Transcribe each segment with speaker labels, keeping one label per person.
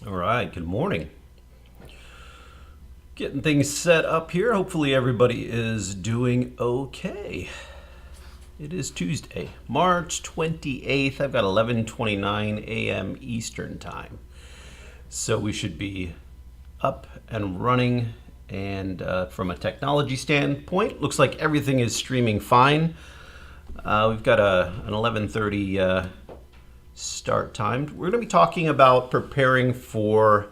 Speaker 1: All right, good morning. Getting things set up here. Hopefully everybody is doing okay. It is Tuesday, March 28th. I've got 11:29 a.m. Eastern time. So we should be up and running. And from a technology standpoint, looks like everything is streaming fine. We've got an 11:30 start time. We're going to be talking about preparing for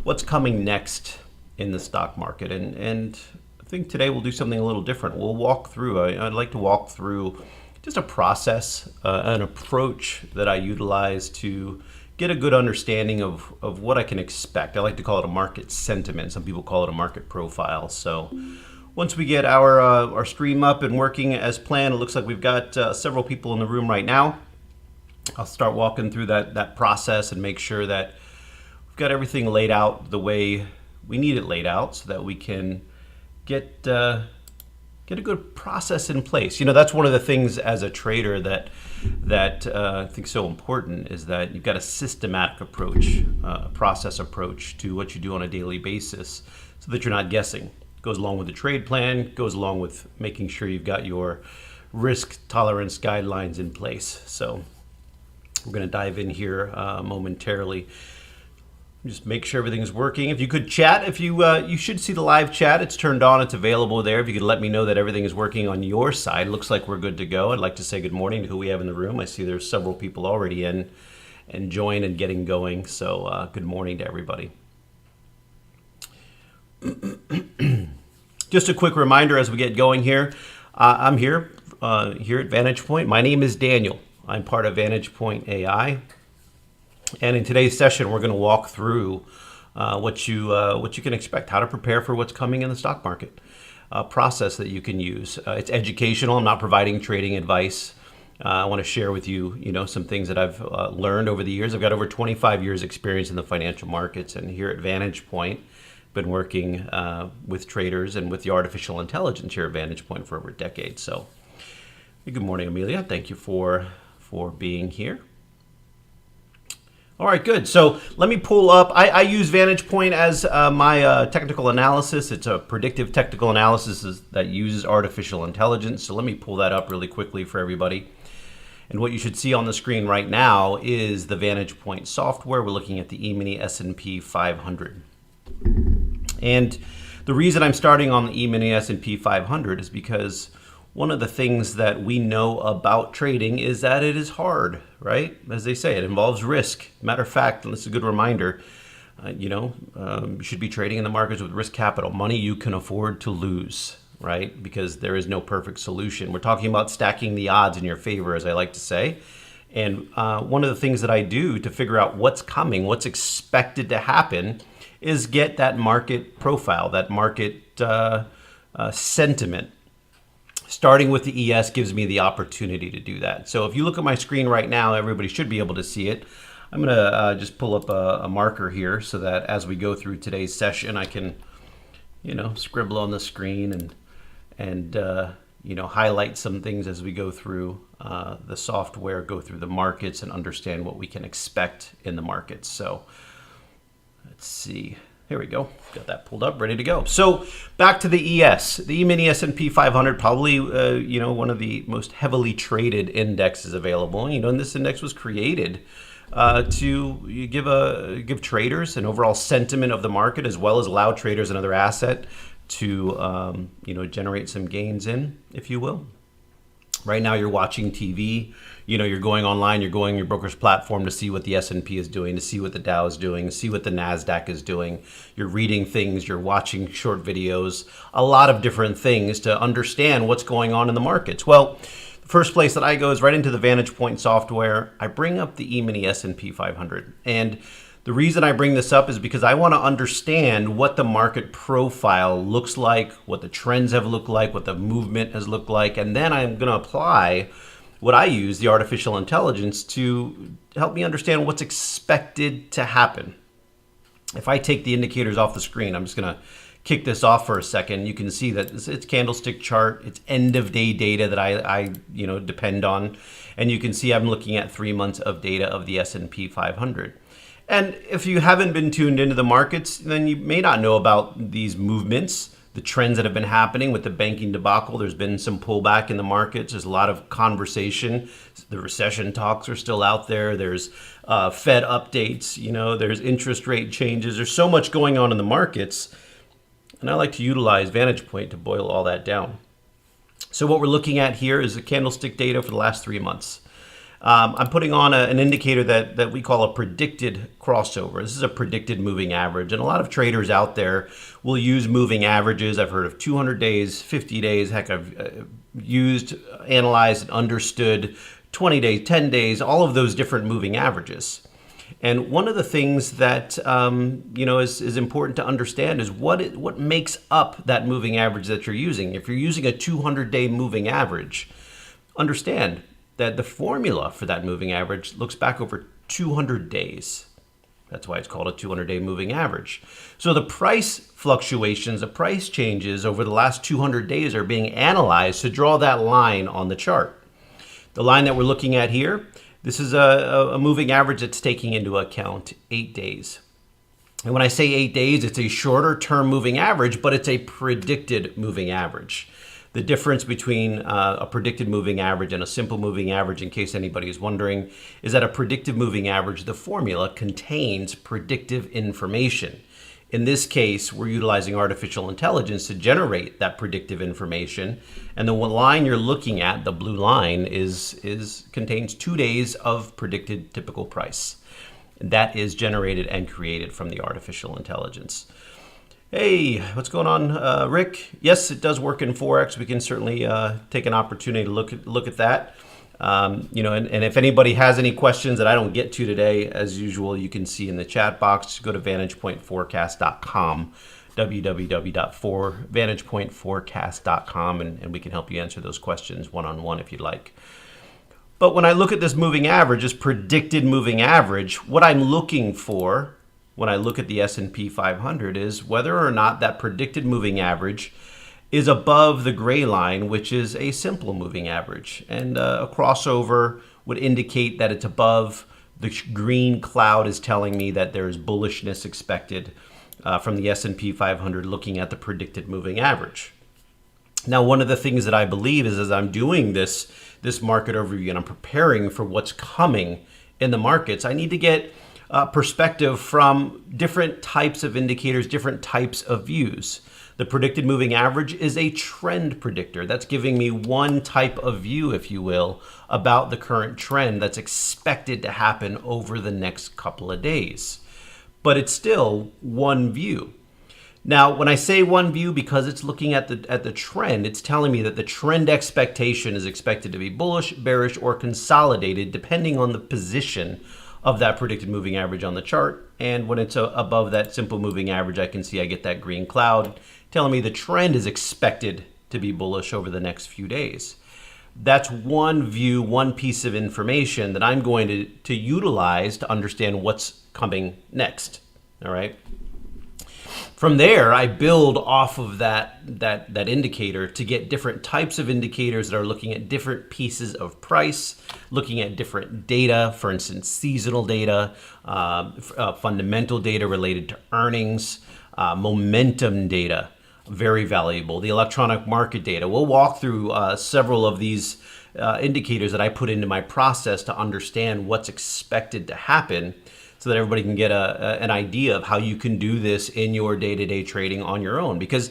Speaker 1: what's coming next in the stock market. And I think today we'll do something a little different. We'll walk through, I'd like to walk through just a process, an approach that I utilize to get a good understanding of what I can expect. I like to call it a market sentiment. Some people call it a market profile. So once we get our stream up and working as planned, it looks like we've got several people in the room right now. I'll start walking through that process and make sure that we've got everything laid out the way we need it laid out so that we can get a good process in place. You know, that's one of the things as a trader that I think is so important, is that you've got a systematic approach, a process approach to what you do on a daily basis so that you're not guessing. It goes along with the trade plan, goes along with making sure you've got your risk tolerance guidelines in place. So we're going to dive in here momentarily. Just make sure everything is working. If you could chat, if you should see the live chat. It's turned on. It's available there. If you could let me know that everything is working on your side. Looks like we're good to go. I'd like to say good morning to who we have in the room. I see there's several people already in and join and getting going. So good morning to everybody. Just a quick reminder as we get going here. I'm here at VantagePoint. My name is Daniel. I'm part of VantagePoint AI, and in today's session, we're going to walk through what you can expect, how to prepare for what's coming in the stock market, a process that you can use. It's educational. I'm not providing trading advice. I want to share with you, some things that I've learned over the years. I've got over 25 years experience in the financial markets, and here at VantagePoint, been working with traders and with the artificial intelligence here at VantagePoint for over a decade. So, good morning, Amelia. Thank you for being here. All right, good. So let me pull up. I use VantagePoint as my technical analysis. It's a predictive technical analysis that uses artificial intelligence. So let me pull that up really quickly for everybody. And what you should see on the screen right now is the VantagePoint software. We're looking at the E-mini S&P 500. And the reason I'm starting on the E-mini S&P 500 is because one of the things that we know about trading is that it is hard, right? As they say, it involves risk. Matter of fact, and this is a good reminder, you should be trading in the markets with risk capital, money you can afford to lose, right? Because there is no perfect solution. We're talking about stacking the odds in your favor, as I like to say. And one of the things that I do to figure out what's coming, what's expected to happen, is get that market profile, that market sentiment. Starting with the ES gives me the opportunity to do that. So if you look at my screen right now, everybody should be able to see it. I'm going to just pull up a marker here so that as we go through today's session, I can, scribble on the screen and highlight some things as we go through the software, go through the markets, and understand what we can expect in the markets. So let's see. Here we go. Got that pulled up, ready to go. So back to the ES, the E-mini S&P 500, probably one of the most heavily traded indexes available. And this index was created to give traders an overall sentiment of the market, as well as allow traders another asset to generate some gains in, if you will. Right now you're watching TV, you're going online, you're going your broker's platform to see what the S&P is doing, to see what the Dow is doing, to see what the NASDAQ is doing. You're reading things, you're watching short videos, a lot of different things to understand what's going on in the markets. Well, the first place that I go is right into the VantagePoint software. I bring up the E-mini S&P 500. And the reason I bring this up is because I want to understand what the market profile looks like, what the trends have looked like, what the movement has looked like, and then I'm going to apply what I use, the artificial intelligence, to help me understand what's expected to happen. If I take the indicators off the screen, I'm just going to kick this off for a second. You can see that it's candlestick chart, it's end of day data that I depend on, and you can see I'm looking at 3 months of data of the S&P 500. And if you haven't been tuned into the markets, then you may not know about these movements, the trends that have been happening with the banking debacle. There's been some pullback in the markets. There's a lot of conversation. The recession talks are still out there. There's Fed updates, there's interest rate changes. There's so much going on in the markets. And I like to utilize VantagePoint to boil all that down. So what we're looking at here is the candlestick data for the last 3 months. I'm putting on an indicator that we call a predicted crossover. This is a predicted moving average. And a lot of traders out there will use moving averages. I've heard of 200 days, 50 days. Heck, I've used, analyzed, and understood 20 days, 10 days, all of those different moving averages. And one of the things that is important to understand is what makes up that moving average that you're using. If you're using a 200-day moving average, understand that the formula for that moving average looks back over 200 days. That's why it's called a 200-day moving average. So the price fluctuations, the price changes over the last 200 days are being analyzed to draw that line on the chart. The line that we're looking at here, this is a moving average that's taking into account 8 days. And when I say 8 days, it's a shorter term moving average, but it's a predicted moving average. The difference between a predicted moving average and a simple moving average, in case anybody is wondering, is that a predictive moving average, the formula contains predictive information. In this case, we're utilizing artificial intelligence to generate that predictive information. And the line you're looking at, the blue line, contains 2 days of predicted typical price. That is generated and created from the artificial intelligence. Hey, what's going on, Rick? Yes, it does work in Forex. We can certainly take an opportunity to look at that. And if anybody has any questions that I don't get to today, as usual, you can see in the chat box. Just go to VantagePointForecast.com, www.VantagePointForecast.com, and we can help you answer those questions one-on-one if you'd like. But when I look at this moving average, this predicted moving average, what I'm looking for when I look at the S&P 500 is whether or not that predicted moving average is above the gray line, which is a simple moving average. And a crossover would indicate that it's above. The green cloud is telling me that there's bullishness expected from the S&P 500 looking at the predicted moving average. Now, one of the things that I believe is as I'm doing this market overview and I'm preparing for what's coming in the markets, I need to get perspective from different types of indicators, different types of views. The predicted moving average is a trend predictor. That's giving me one type of view, if you will, about the current trend that's expected to happen over the next couple of days. But it's still one view. Now, when I say one view, because it's looking at the trend, it's telling me that the trend expectation is expected to be bullish, bearish, or consolidated, depending on the position of that predicted moving average on the chart. And when it's above that simple moving average, I can see I get that green cloud telling me the trend is expected to be bullish over the next few days. That's one view, one piece of information that I'm going to utilize to understand what's coming next. All right. From there, I build off of that indicator to get different types of indicators that are looking at different pieces of price, looking at different data, for instance, seasonal data, fundamental data related to earnings, momentum data, very valuable, the electronic market data. We'll walk through several of these indicators that I put into my process to understand what's expected to happen, so that everybody can get an idea of how you can do this in your day-to-day trading on your own. Because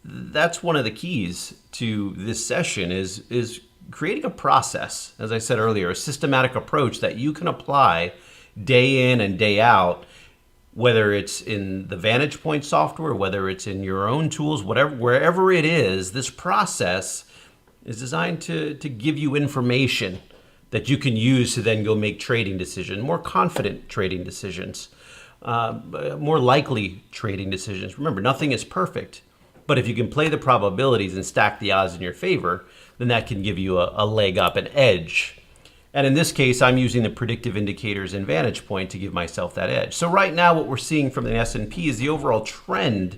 Speaker 1: that's one of the keys to this session is creating a process, as I said earlier, a systematic approach that you can apply day in and day out, whether it's in the VantagePoint software, whether it's in your own tools, wherever it is. This process is designed to give you information that you can use to then go make trading decisions, more confident trading decisions, more likely trading decisions. Remember, nothing is perfect, but if you can play the probabilities and stack the odds in your favor, then that can give you a leg up, an edge. And in this case, I'm using the predictive indicators in VantagePoint to give myself that edge. So right now, what we're seeing from the S&P is the overall trend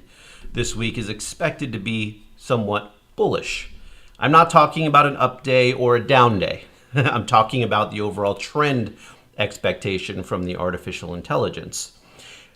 Speaker 1: this week is expected to be somewhat bullish. I'm not talking about an up day or a down day. I'm talking about the overall trend expectation from the artificial intelligence.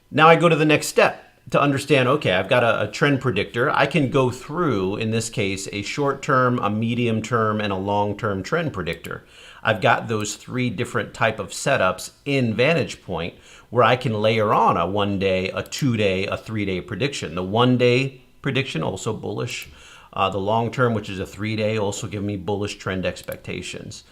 Speaker 1: Now I go to the next step to understand, okay, I've got a trend predictor. I can go through, in this case, a short-term, a medium-term, and a long-term trend predictor. I've got those three different type of setups in VantagePoint where I can layer on a 1-day, a 2-day, a 3-day prediction. The 1-day prediction, also bullish. The long-term, which is a 3-day, also give me bullish trend expectations.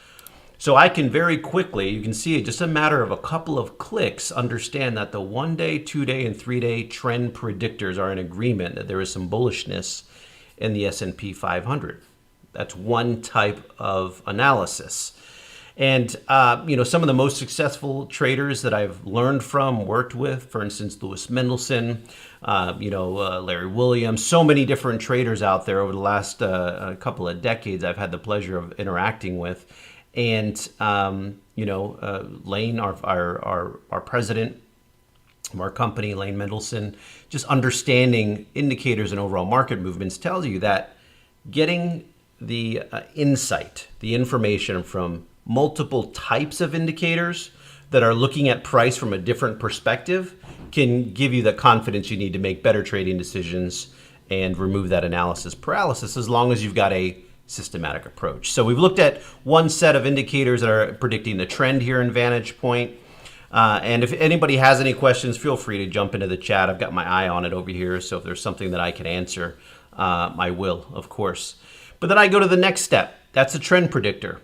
Speaker 1: So I can very quickly, you can see it just a matter of a couple of clicks, understand that the 1-day, 2-day, and 3-day trend predictors are in agreement that there is some bullishness in the S&P 500. That's one type of analysis. And some of the most successful traders that I've learned from, worked with, for instance, Lewis Mendelson, Larry Williams, so many different traders out there over the last couple of decades I've had the pleasure of interacting with. And, Lane, our president of our company, Lane Mendelson, just understanding indicators and overall market movements tells you that getting the insight, the information from multiple types of indicators that are looking at price from a different perspective can give you the confidence you need to make better trading decisions and remove that analysis paralysis, as long as you've got a systematic approach. So we've looked at one set of indicators that are predicting the trend here in VantagePoint. And if anybody has any questions, feel free to jump into the chat. I've got my eye on it over here. So if there's something that I can answer, I will, of course. But then I go to the next step. That's a trend predictor.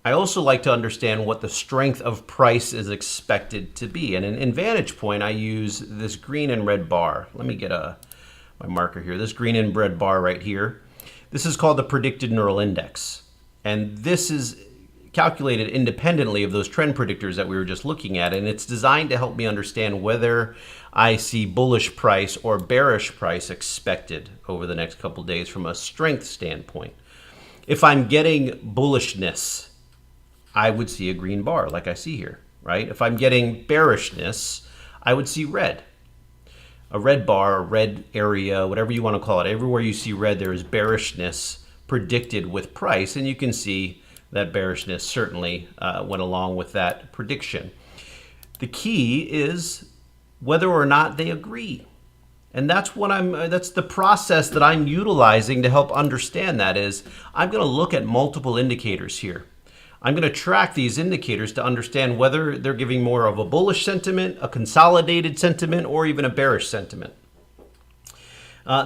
Speaker 1: I also like to understand what the strength of price is expected to be. And in VantagePoint, I use this green and red bar. Let me get my marker here. This green and red bar right here. This is called the predicted neural index. And this is calculated independently of those trend predictors that we were just looking at. And it's designed to help me understand whether I see bullish price or bearish price expected over the next couple of days from a strength standpoint. If I'm getting bullishness, I would see a green bar like I see here, right? If I'm getting bearishness, I would see red. A red bar, a red area, whatever you want to call it. Everywhere you see red, there is bearishness predicted with price. And you can see that bearishness certainly went along with that prediction. The key is whether or not they agree. And that's that's the process that I'm utilizing to help understand that is I'm going to look at multiple indicators here. I'm going to track these indicators to understand whether they're giving more of a bullish sentiment, a consolidated sentiment, or even a bearish sentiment.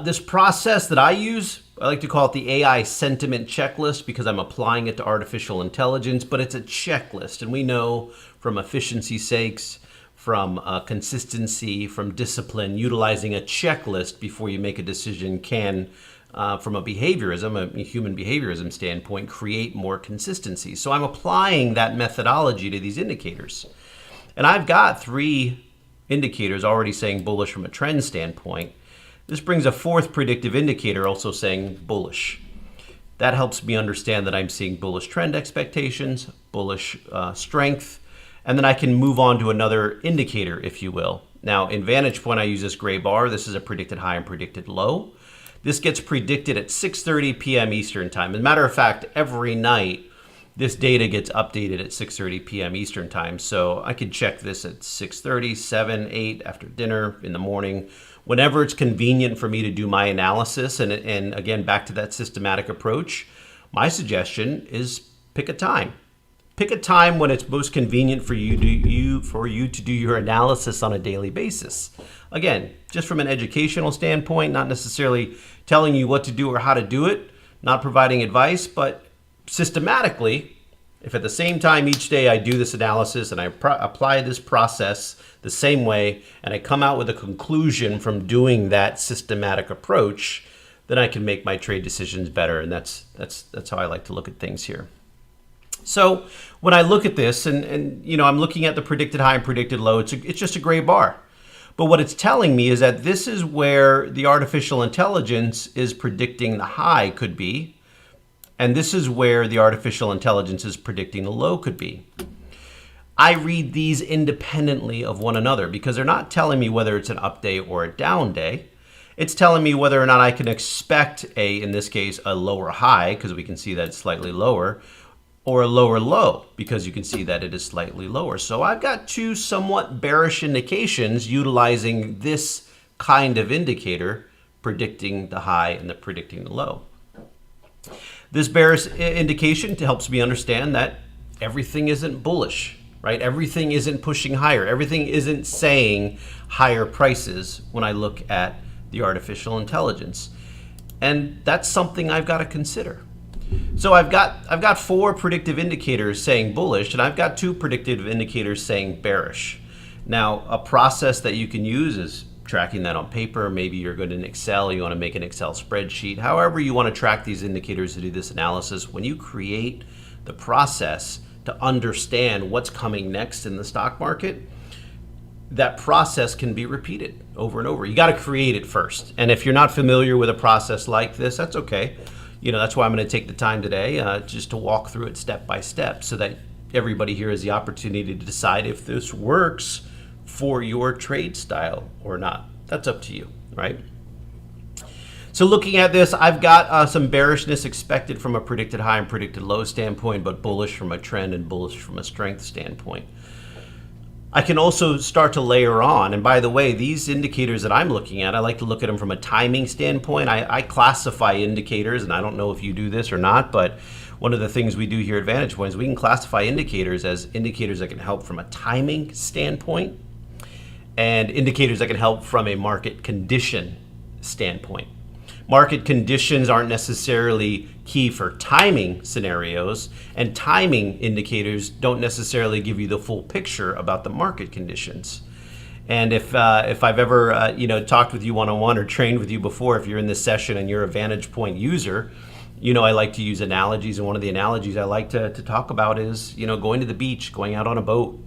Speaker 1: This process that I use, I like to call it the AI sentiment checklist because I'm applying it to artificial intelligence, but it's a checklist. And we know from efficiency sakes, from consistency, from discipline, utilizing a checklist before you make a decision can from a human behaviorism standpoint, create more consistency. So I'm applying that methodology to these indicators. And I've got 3 indicators already saying bullish from a trend standpoint. This brings a 4th predictive indicator also saying bullish. That helps me understand that I'm seeing bullish trend expectations, bullish strength, and then I can move on to another indicator, if you will. Now, in VantagePoint, I use this gray bar. This is a predicted high and predicted low. This gets predicted at 6:30 p.m. Eastern time. As a matter of fact, every night, this data gets updated at 6:30 p.m. Eastern time. So I could check this at 6:30, 7, 8, after dinner, in the morning, whenever it's convenient for me to do my analysis. And again, back to that systematic approach, my suggestion is pick a time. Pick a time when it's most convenient for you to do your analysis on a daily basis. Again, just from an educational standpoint, not necessarily telling you what to do or how to do it, not providing advice, but systematically, if at the same time each day I do this analysis and I apply this process the same way and I come out with a conclusion from doing that systematic approach, then I can make my trade decisions better. And that's how I like to look at things here. So when I look at this and I'm looking at the predicted high and predicted low, it's just a gray bar. But what it's telling me is that this is where the artificial intelligence is predicting the high could be, and this is where the artificial intelligence is predicting the low could be. I read these independently of one another because they're not telling me whether it's an up day or a down day. It's telling me whether or not I can expect in this case, a lower high, because we can see that it's slightly lower, or a lower low, because you can see that it is slightly lower. So I've got two somewhat bearish indications utilizing this kind of indicator, predicting the high and predicting the low. This bearish indication helps me understand that everything isn't bullish, right? Everything isn't pushing higher. Everything isn't saying higher prices when I look at the artificial intelligence. And that's something I've got to consider. So I've got 4 predictive indicators saying bullish, and I've got 2 predictive indicators saying bearish. Now, a process that you can use is tracking that on paper. Maybe you're good in Excel, you want to make an Excel spreadsheet. However you want to track these indicators to do this analysis, when you create the process to understand what's coming next in the stock market, that process can be repeated over and over. You got to create it first. And if you're not familiar with a process like this, that's okay. That's why I'm going to take the time today just to walk through it step by step so that everybody here has the opportunity to decide if this works for your trade style or not. That's up to you, right? So looking at this, I've got some bearishness expected from a predicted high and predicted low standpoint, but bullish from a trend and bullish from a strength standpoint. I can also start to layer on, and by the way, these indicators that I'm looking at, I like to look at them from a timing standpoint. I classify indicators, and I don't know if you do this or not, but one of the things we do here at VantagePoint is we can classify indicators as indicators that can help from a timing standpoint and indicators that can help from a market condition standpoint. Market conditions aren't necessarily key for timing scenarios, and timing indicators don't necessarily give you the full picture about the market conditions. And if I've ever talked with you one-on-one or trained with you before, if you're in this session and you're a VantagePoint user, I like to use analogies, and one of the analogies I like to talk about is going to the beach, going out on a boat.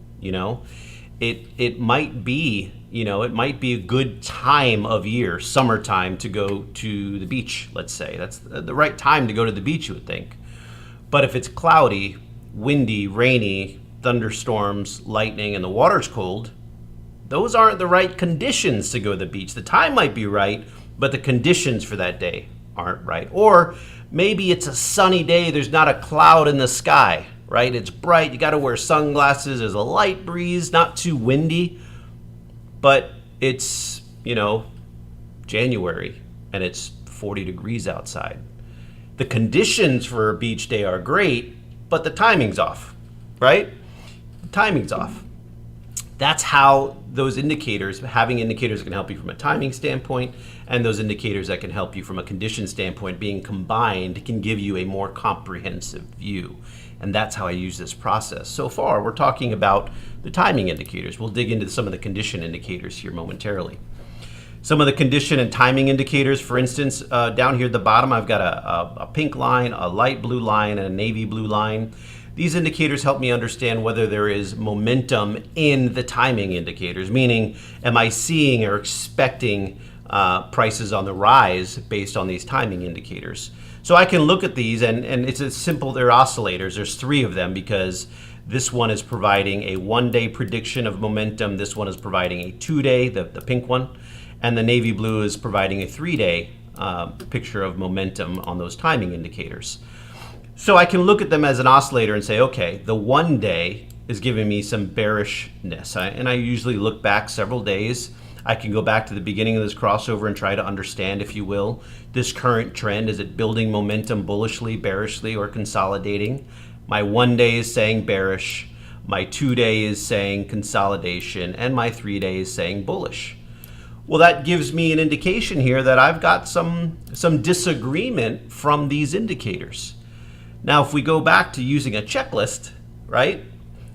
Speaker 1: It might be a good time of year, summertime, to go to the beach, let's say. That's the right time to go to the beach, you would think. But if it's cloudy, windy, rainy, thunderstorms, lightning, and the water's cold, those aren't the right conditions to go to the beach. The time might be right, but the conditions for that day aren't right. Or maybe it's a sunny day, there's not a cloud in the sky, right? It's bright, you got to wear sunglasses, there's a light breeze, not too windy, but it's, January and it's 40 degrees outside. The conditions for a beach day are great, but the timing's off, right? The timing's off. That's how those indicators, having indicators that can help you from a timing standpoint, and those indicators that can help you from a condition standpoint being combined can give you a more comprehensive view. And that's how I use this process. So far, we're talking about the timing indicators. We'll dig into some of the condition indicators here momentarily. Some of the condition and timing indicators, for instance, down here at the bottom, I've got a pink line, a light blue line, and a navy blue line. These indicators help me understand whether there is momentum in the timing indicators, meaning am I seeing or expecting prices on the rise based on these timing indicators. So I can look at these, and it's as simple, they're oscillators. There's 3 of them because this one is providing a 1-day prediction of momentum. This one is providing a 2-day, the pink one, and the navy blue is providing a 3-day picture of momentum on those timing indicators. So I can look at them as an oscillator and say, okay, the 1 day is giving me some bearishness. And I usually look back several days. I can go back to the beginning of this crossover and try to understand, if you will, this current trend. Is it building momentum bullishly, bearishly, or consolidating? My 1 day is saying bearish. My 2 day is saying consolidation. And my 3 day is saying bullish. Well, that gives me an indication here that I've got some disagreement from these indicators. Now, if we go back to using a checklist, right,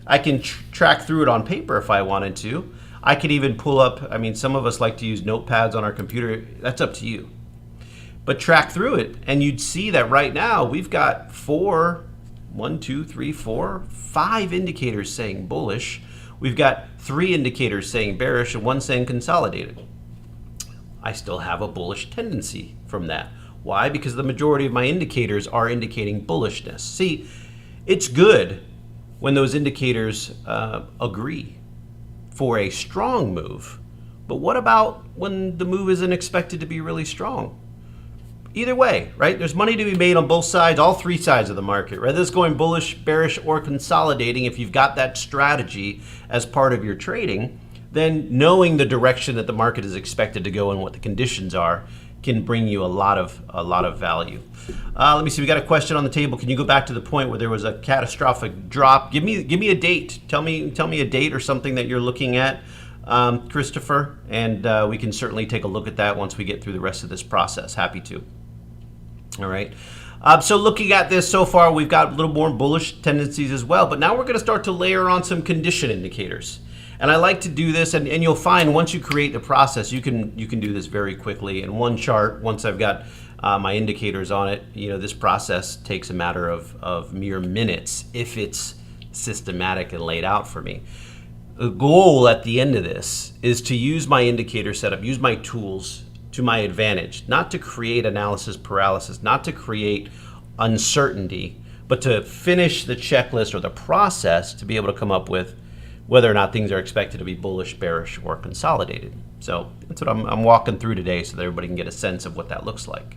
Speaker 1: I can track through it on paper if I wanted to. I could even pull up, some of us like to use notepads on our computer. That's up to you. But track through it, and you'd see that right now we've got 5 indicators saying bullish. We've got 3 indicators saying bearish and 1 saying consolidated. I still have a bullish tendency from that. Why? Because the majority of my indicators are indicating bullishness. See, it's good when those indicators agree for a strong move, but what about when the move isn't expected to be really strong? either way, right? There's money to be made on both sides, all three sides of the market, whether it's going bullish, bearish, or consolidating. If you've got that strategy as part of your trading, then knowing the direction that the market is expected to go and what the conditions are can bring you a lot of value. Let me see. We got a question on the table. Can you go back to the point where there was a catastrophic drop? Give me a date. Tell me a date or something that you're looking at, Christopher, and we can certainly take a look at that once we get through the rest of this process. Happy to. All right. So looking at this so far, we've got a little more bullish tendencies as well. But now we're going to start to layer on some condition indicators. And I like to do this, and you'll find once you create the process, you can do this very quickly. In one chart, once I've got my indicators on it, this process takes a matter of mere minutes if it's systematic and laid out for me. The goal at the end of this is to use my indicator setup, use my tools to my advantage, not to create analysis paralysis, not to create uncertainty, but to finish the checklist or the process to be able to come up with whether or not things are expected to be bullish, bearish, or consolidated. So that's what I'm walking through today so that everybody can get a sense of what that looks like.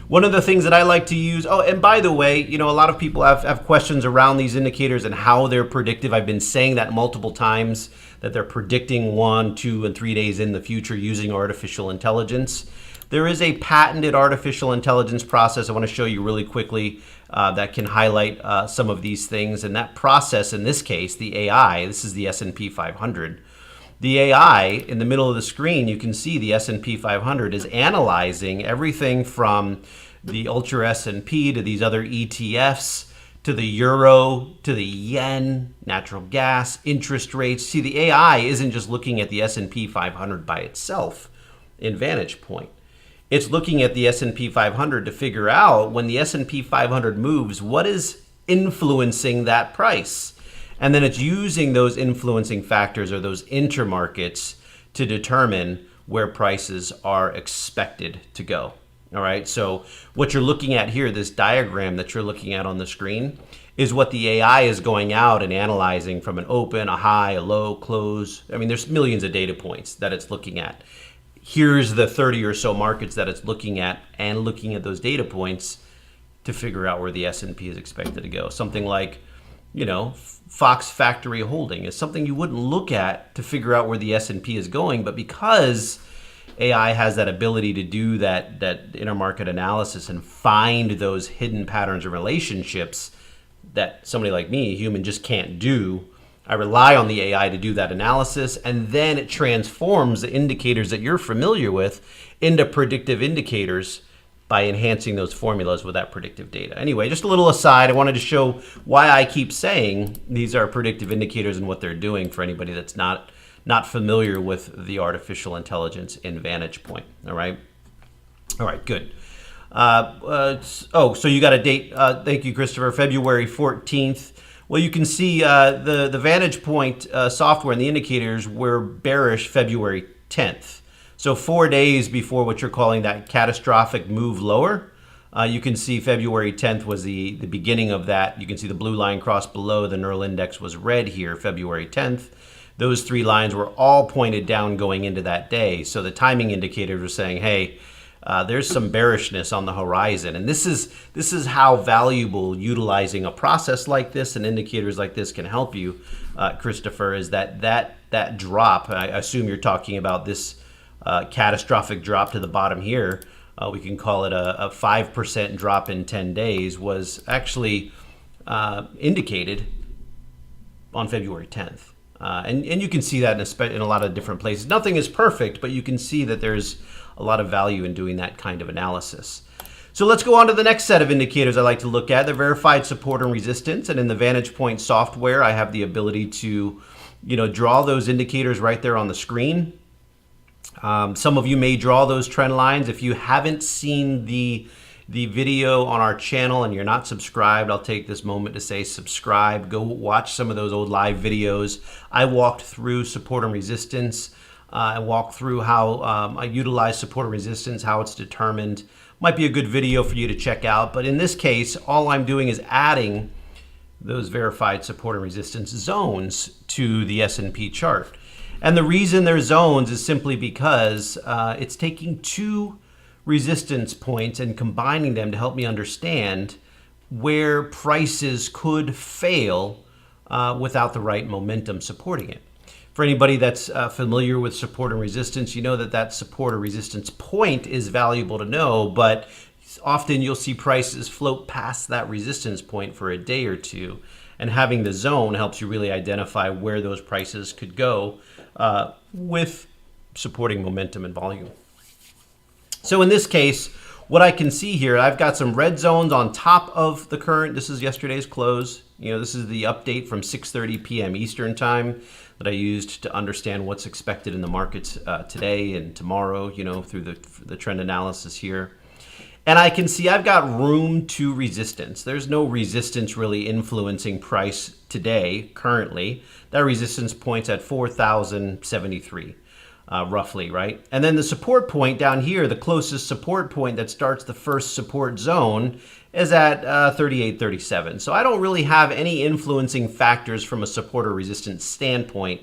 Speaker 1: One of the things that I like to use, oh, and by the way, a lot of people have questions around these indicators and how they're predictive. I've been saying that multiple times, that they're predicting 1, 2, and 3 days in the future using artificial intelligence. There is a patented artificial intelligence process I want to show you really quickly that can highlight some of these things. And that process, in this case, the AI, this is the S&P 500. The AI, in the middle of the screen, you can see the S&P 500 is analyzing everything from the Ultra S&P to these other ETFs, to the euro, to the yen, natural gas, interest rates. See, the AI isn't just looking at the S&P 500 by itself in VantagePoint. It's looking at the S&P 500 to figure out when the S&P 500 moves, what is influencing that price? And then it's using those influencing factors or those intermarkets to determine where prices are expected to go. All right, so what you're looking at here, this diagram that you're looking at on the screen, is what the AI is going out and analyzing from an open, a high, a low, close. I mean, there's millions of data points that it's looking at. Here's the 30 or so markets that it's looking at and looking at those data points to figure out where the S&P is expected to go. Something like, Fox Factory Holding is something you wouldn't look at to figure out where the S&P is going, but because AI has that ability to do that intermarket analysis and find those hidden patterns and relationships that somebody like me, a human, just can't do, I rely on the AI to do that analysis, and then it transforms the indicators that you're familiar with into predictive indicators by enhancing those formulas with that predictive data. Anyway, just a little aside, I wanted to show why I keep saying these are predictive indicators and what they're doing for anybody that's not familiar with the artificial intelligence in VantagePoint. All right, good. So you got a date. Thank you, Christopher. February 14th. Well, you can see the VantagePoint software and the indicators were bearish February 10th. So 4 days before what you're calling that catastrophic move lower, you can see February 10th was the beginning of that. You can see the blue line crossed below. The Neural Index was red here, February 10th. Those three lines were all pointed down going into that day. So the timing indicators were saying, hey, there's some bearishness on the horizon. And this is how valuable utilizing a process like this and indicators like this can help you, Christopher, is that drop. I assume you're talking about this catastrophic drop to the bottom here. We can call it a 5% drop in 10 days was actually indicated on February 10th. And you can see that in a lot of different places. Nothing is perfect, but you can see that there's a lot of value in doing that kind of analysis. So let's go on to the next set of indicators I like to look at, the verified support and resistance. And in the VantagePoint software, I have the ability to, draw those indicators right there on the screen. Some of you may draw those trend lines. If you haven't seen the video on our channel and you're not subscribed, I'll take this moment to say subscribe. Go watch some of those old live videos. I walked through support and resistance. I walked through how I utilize support and resistance, how it's determined. Might be a good video for you to check out. But in this case, all I'm doing is adding those verified support and resistance zones to the S&P chart. And the reason they're zones is simply because it's taking two resistance points and combining them to help me understand where prices could fail without the right momentum supporting it. For anybody that's familiar with support and resistance, you know that that support or resistance point is valuable to know, but often you'll see prices float past that resistance point for a day or two, and having the zone helps you really identify where those prices could go with supporting momentum and volume. So in this case, what I can see here, I've got some red zones on top of the current. This is yesterday's close. This is the update from 6:30 p.m. Eastern time that I used to understand what's expected in the markets today and tomorrow, through the trend analysis here. And I can see I've got room to resistance. There's no resistance really influencing price today, currently. That resistance point's at 4,073. Roughly, right? And then the support point down here, the closest support point that starts the first support zone, is at 38.37. So I don't really have any influencing factors from a support or resistance standpoint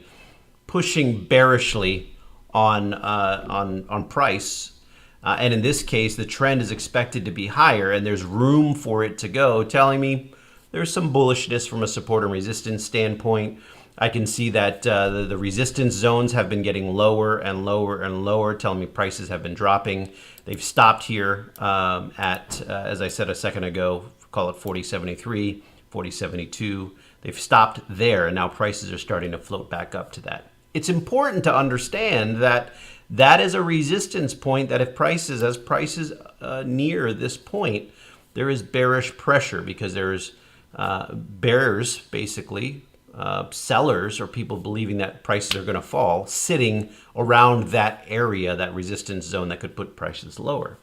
Speaker 1: pushing bearishly on price. And in this case, the trend is expected to be higher, and there's room for it to go, telling me there's some bullishness from a support and resistance standpoint. I can see that the resistance zones have been getting lower and lower and lower, telling me prices have been dropping. They've stopped here at, as I said a second ago, call it 40.73, 40.72. They've stopped there, and now prices are starting to float back up to that. It's important to understand that that is a resistance point, that if prices, as prices near this point, there is bearish pressure because there's bears, basically, sellers or people believing that prices are going to fall, sitting around that area, that resistance zone that could put prices lower.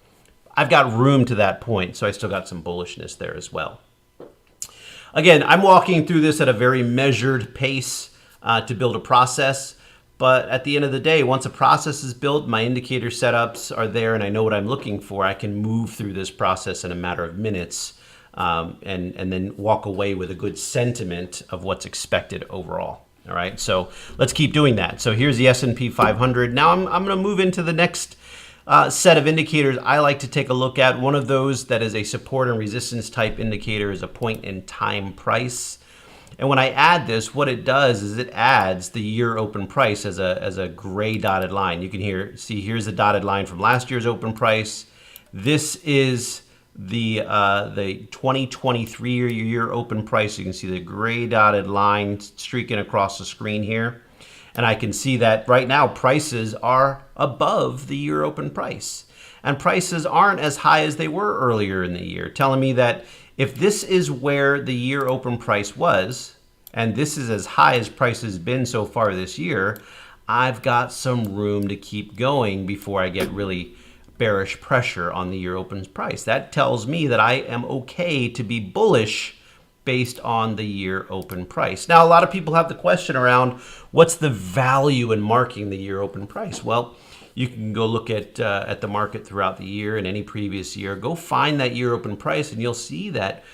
Speaker 1: I've got room to that point, so I still got some bullishness there as well. Again, I'm walking through this at a very measured pace to build a process. But at the end of the day, once a process is built, my indicator setups are there, and I know what I'm looking for, I can move through this process in a matter of minutes and then walk away with a good sentiment of what's expected overall. All right, so let's keep doing that. So here's the S&P 500. Now I'm going to move into the next set of indicators I like to take a look at. One of those that is a support and resistance type indicator is a point in time price. And when I add this, what it does is it adds the year open price as a gray dotted line. You can see here's the dotted line from last year's open price. This is the 2023 year open price. You can see the gray dotted line streaking across the screen here. And I can see that right now prices are above the year open price. And prices aren't as high as they were earlier in the year, telling me that if this is where the year open price was, and this is as high as price has been so far this year, I've got some room to keep going before I get really bearish pressure on the year open price. That tells me that I am okay to be bullish based on the year open price. Now, a lot of people have the question around what's the value in marking the year open price? Well, you can go look at the market throughout the year and any previous year. Go find that year open price, and you'll see that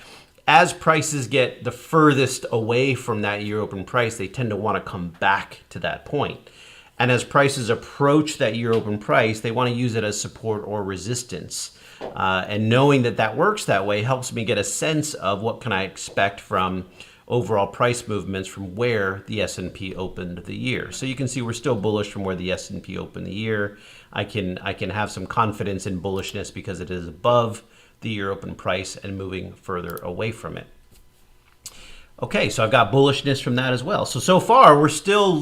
Speaker 1: as prices get the furthest away from that year open price, they tend to want to come back to that point. And as prices approach that year open price, they want to use it as support or resistance. And knowing that that works that way helps me get a sense of what can I expect from overall price movements from where the S&P opened the year. So you can see we're still bullish from where the S&P opened the year. I can have some confidence in bullishness because it is above the year open price and moving further away from it. Okay, so I've got bullishness from that as well. So far we're still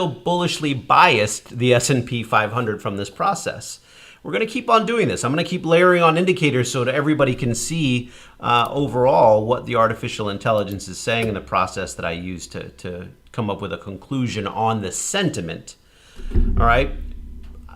Speaker 1: bullishly biased the S&P 500 from this process. We're going to keep on doing this. I'm going to keep layering on indicators so that everybody can see overall what the artificial intelligence is saying in the process that I use to come up with a conclusion on the sentiment. All right.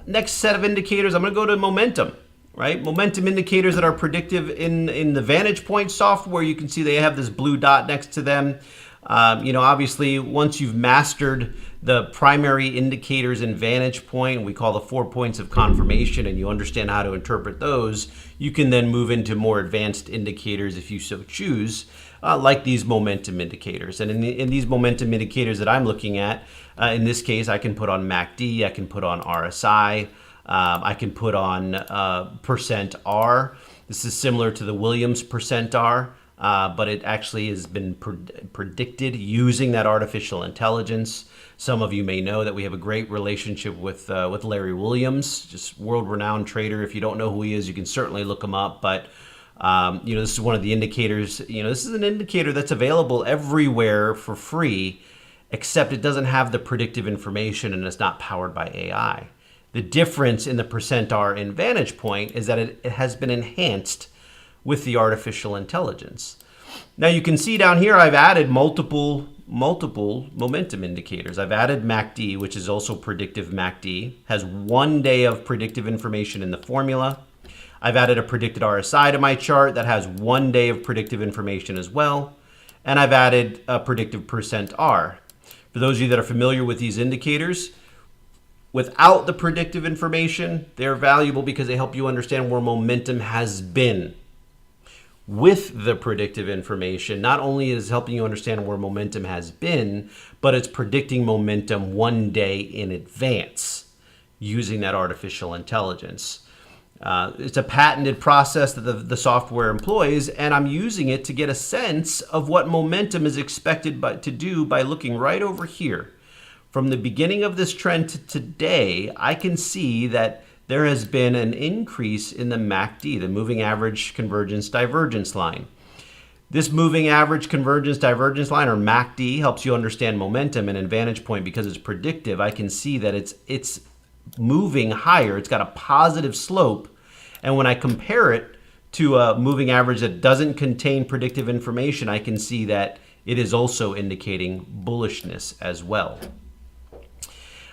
Speaker 1: Next set of indicators, I'm going to go to momentum. Right, momentum indicators that are predictive in the VantagePoint software. You can see they have this blue dot next to them. Obviously, once you've mastered the primary indicators in VantagePoint, we call the 4 points of confirmation, and you understand how to interpret those, you can then move into more advanced indicators if you so choose, like these momentum indicators. And in these momentum indicators that I'm looking at, in this case, I can put on MACD, I can put on RSI. I can put on percent R. This is similar to the Williams percent R, but it actually has been predicted using that artificial intelligence. Some of you may know that we have a great relationship with Larry Williams, just world-renowned trader. If you don't know who he is, you can certainly look him up. But this is one of the indicators. This is an indicator that's available everywhere for free, except it doesn't have the predictive information and it's not powered by AI. The difference in the percent R in VantagePoint is that it has been enhanced with the artificial intelligence. Now you can see down here I've added multiple momentum indicators. I've added MACD, which is also predictive MACD, has 1 day of predictive information in the formula. I've added a predicted RSI to my chart that has 1 day of predictive information as well. And I've added a predictive percent R. For those of you that are familiar with these indicators, without the predictive information, they're valuable because they help you understand where momentum has been. With the predictive information, not only is it helping you understand where momentum has been, but it's predicting momentum 1 day in advance using that artificial intelligence. It's a patented process that the software employs, and I'm using it to get a sense of what momentum is expected to do by looking right over here. From the beginning of this trend to today, I can see that there has been an increase in the MACD, the moving average convergence divergence line. This moving average convergence divergence line, or MACD, helps you understand momentum. And in VantagePoint, because it's predictive, I can see that it's moving higher. It's got a positive slope. And when I compare it to a moving average that doesn't contain predictive information, I can see that it is also indicating bullishness as well.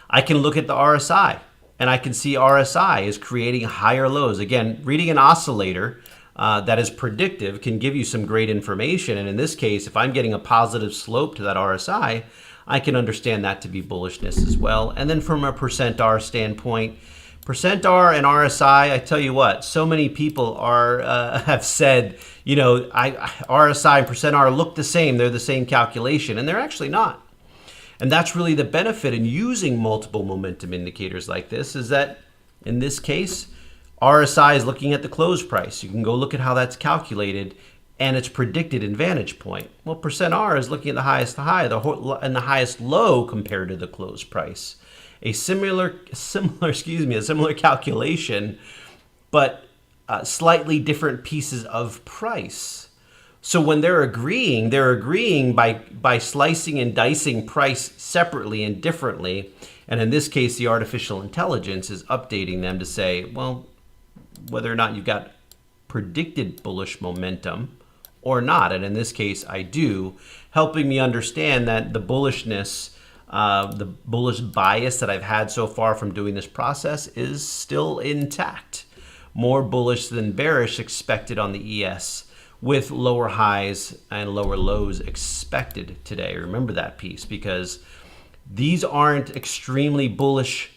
Speaker 1: I can look at the RSI, and I can see RSI is creating higher lows. Again, reading an oscillator that is predictive can give you some great information. And in this case, if I'm getting a positive slope to that RSI, I can understand that to be bullishness as well. And then from a percent R standpoint, percent R and RSI, I tell you what, so many people have said, RSI and percent R look the same. They're the same calculation, and they're actually not. And that's really the benefit in using multiple momentum indicators like this, is that in this case, RSI is looking at the close price. You can go look at how that's calculated, and it's predicted in VantagePoint. Well, percent R is looking at the highest high and the highest low compared to the close price. A similar calculation, but slightly different pieces of price. So when they're agreeing by slicing and dicing price separately and differently. And in this case, the artificial intelligence is updating them to say, well, whether or not you've got predicted bullish momentum or not. And in this case, I do, helping me understand that the bullishness, the bullish bias that I've had so far from doing this process is still intact. More bullish than bearish expected on the ES, with lower highs and lower lows expected today. Remember that piece, because these aren't extremely bullish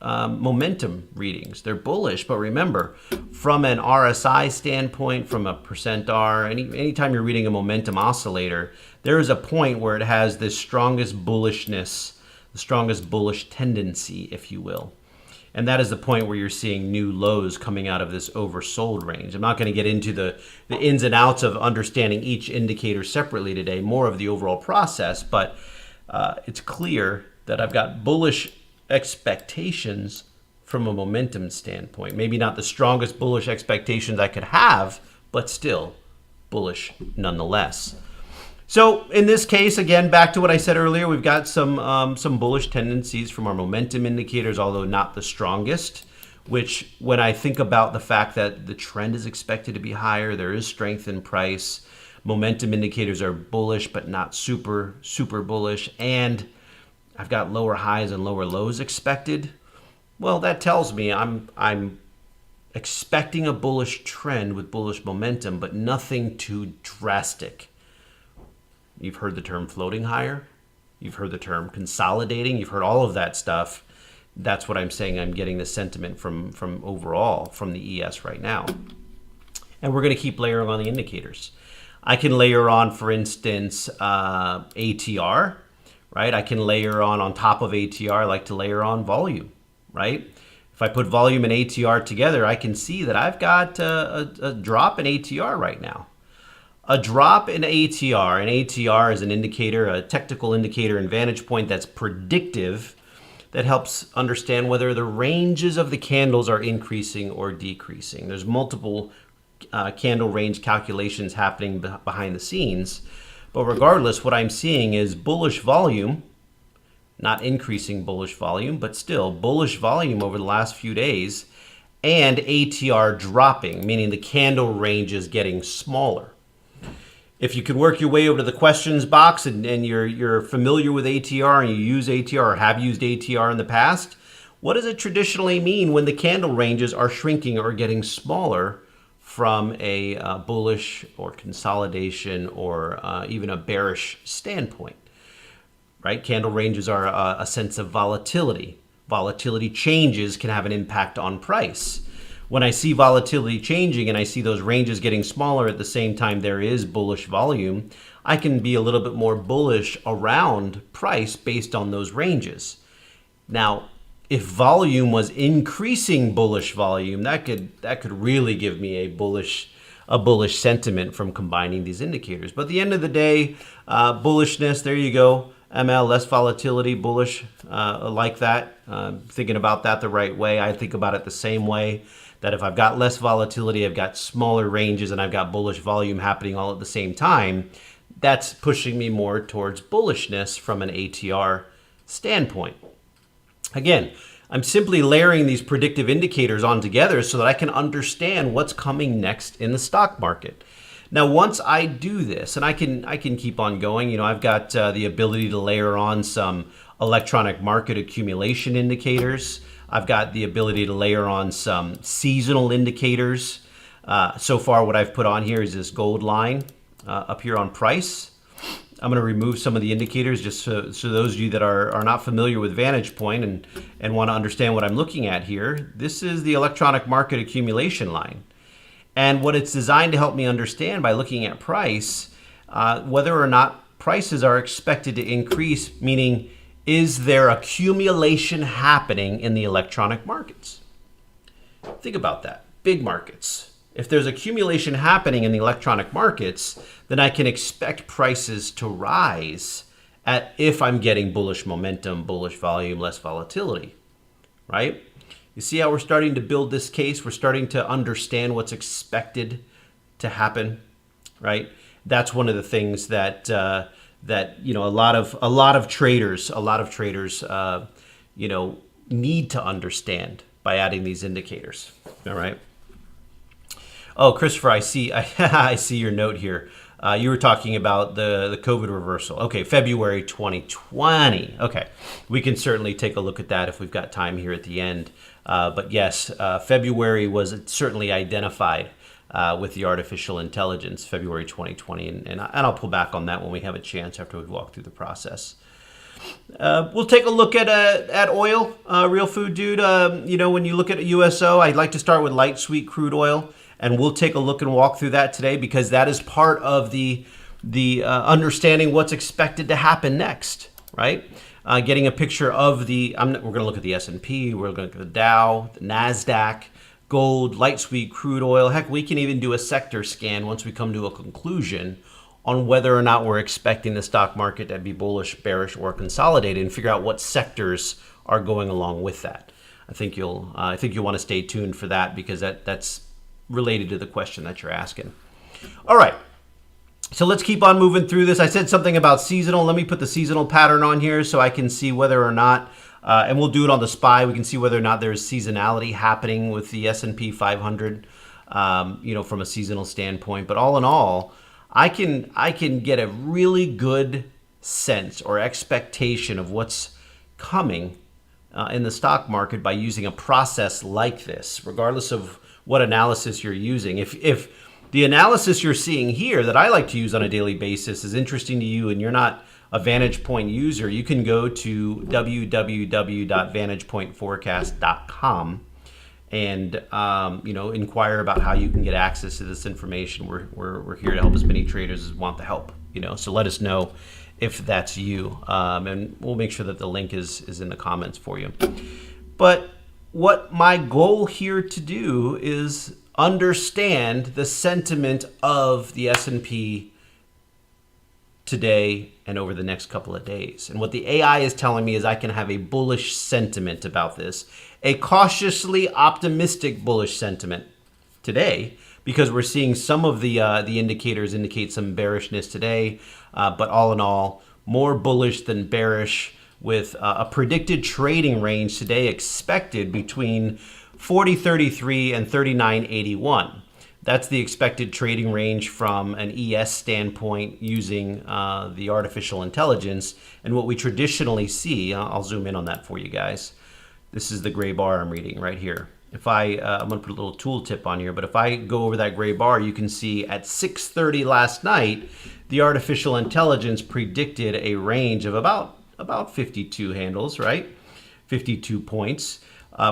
Speaker 1: momentum readings. They're bullish, but remember, from an RSI standpoint, from a percent R, anytime you're reading a momentum oscillator, there is a point where it has this strongest bullishness, the strongest bullish tendency, if you will. And that is the point where you're seeing new lows coming out of this oversold range. I'm not going to get into the ins and outs of understanding each indicator separately today, more of the overall process, but it's clear that I've got bullish expectations from a momentum standpoint. Maybe not the strongest bullish expectations I could have, but still bullish nonetheless. So in this case, again, back to what I said earlier, we've got some bullish tendencies from our momentum indicators, although not the strongest, which when I think about the fact that the trend is expected to be higher, there is strength in price, momentum indicators are bullish, but not super bullish, and I've got lower highs and lower lows expected. Well, that tells me I'm expecting a bullish trend with bullish momentum, but nothing too drastic. You've heard the term floating higher. You've heard the term consolidating. You've heard all of that stuff. That's what I'm saying. I'm getting the sentiment from overall from the ES right now. And we're going to keep layering on the indicators. I can layer on, for instance, ATR, right? I can layer on top of ATR. I like to layer on volume, right? If I put volume and ATR together, I can see that I've got a drop in ATR right now. A drop in ATR, and ATR is an indicator, a technical indicator in VantagePoint that's predictive, that helps understand whether the ranges of the candles are increasing or decreasing. There's multiple candle range calculations happening behind the scenes, but regardless, what I'm seeing is bullish volume, not increasing bullish volume, but still bullish volume over the last few days, and ATR dropping, meaning the candle range is getting smaller. If you could work your way over to the questions box and you're familiar with ATR and you use ATR or have used ATR in the past, what does it traditionally mean when the candle ranges are shrinking or getting smaller from a bullish or consolidation or even a bearish standpoint? Right? Candle ranges are a sense of volatility. Volatility changes can have an impact on price. When I see volatility changing and I see those ranges getting smaller at the same time there is bullish volume, I can be a little bit more bullish around price based on those ranges. Now, if volume was increasing bullish volume, that could really give me a bullish sentiment from combining these indicators. But at the end of the day, bullishness, there you go. ML, less volatility, bullish, like that. Thinking about that the right way. I think about it the same way, that if I've got less volatility, I've got smaller ranges, and I've got bullish volume happening all at the same time, that's pushing me more towards bullishness from an ATR standpoint. Again, I'm simply layering these predictive indicators on together so that I can understand what's coming next in the stock market. Now, once I do this, and I can keep on going, I've got the ability to layer on some electronic market accumulation indicators. I've got the ability to layer on some seasonal indicators. So far, what I've put on here is this gold line up here on price. I'm going to remove some of the indicators just so those of you that are not familiar with VantagePoint and want to understand what I'm looking at here. This is the electronic market accumulation line. And what it's designed to help me understand by looking at price, whether or not prices are expected to increase, meaning is there accumulation happening in the electronic markets? Think about that. Big markets. If there's accumulation happening in the electronic markets, then I can expect prices to rise if I'm getting bullish momentum, bullish volume, less volatility, right? You see how we're starting to build this case? We're starting to understand what's expected to happen, right? That's one of the things that a lot of traders need to understand by adding these indicators. All right. Oh, Christopher, I see your note here. You were talking about the COVID reversal. Okay, February 2020. Okay, we can certainly take a look at that if we've got time here at the end. But yes, February was certainly identified with the artificial intelligence, February 2020, and I'll pull back on that when we have a chance after we've walked through the process. We'll take a look at oil, Real Food Dude. When you look at USO, I'd like to start with light sweet crude oil, and we'll take a look and walk through that today because that is part of the understanding what's expected to happen next, right? Getting a picture of we're going to look at the S&P, we're going to look at the Dow, the NASDAQ, gold, light sweet crude oil. Heck, we can even do a sector scan once we come to a conclusion on whether or not we're expecting the stock market to be bullish, bearish, or consolidated, and figure out what sectors are going along with that. I think you'll want to stay tuned for that because that's related to the question that you're asking. All right. So let's keep on moving through this. I said something about seasonal. Let me put the seasonal pattern on here so I can see whether or not, and we'll do it on the SPY. We can see whether or not there's seasonality happening with the S&P 500, from a seasonal standpoint. But all in all, I can get a really good sense or expectation of what's coming in the stock market by using a process like this, regardless of what analysis you're using. If the analysis you're seeing here that I like to use on a daily basis is interesting to you and you're not a VantagePoint user, you can go to www.vantagepointforecast.com and inquire about how you can get access to this information. We're here to help as many traders as want the help. So let us know if that's you, and we'll make sure that the link is in the comments for you. But what my goal here to do is understand the sentiment of the S&P today and over the next couple of days. And what the AI is telling me is I can have a bullish sentiment about this, a cautiously optimistic bullish sentiment today, because we're seeing some of the indicators indicate some bearishness today, but all in all, more bullish than bearish, with a predicted trading range today expected between 40.33 and 39.81. That's the expected trading range from an ES standpoint using the artificial intelligence. And what we traditionally see, I'll zoom in on that for you guys. This is the gray bar I'm reading right here. If I'm going to put a little tooltip on here, but if I go over that gray bar, you can see at 6:30 last night, the artificial intelligence predicted a range of about 52 handles, right? 52 points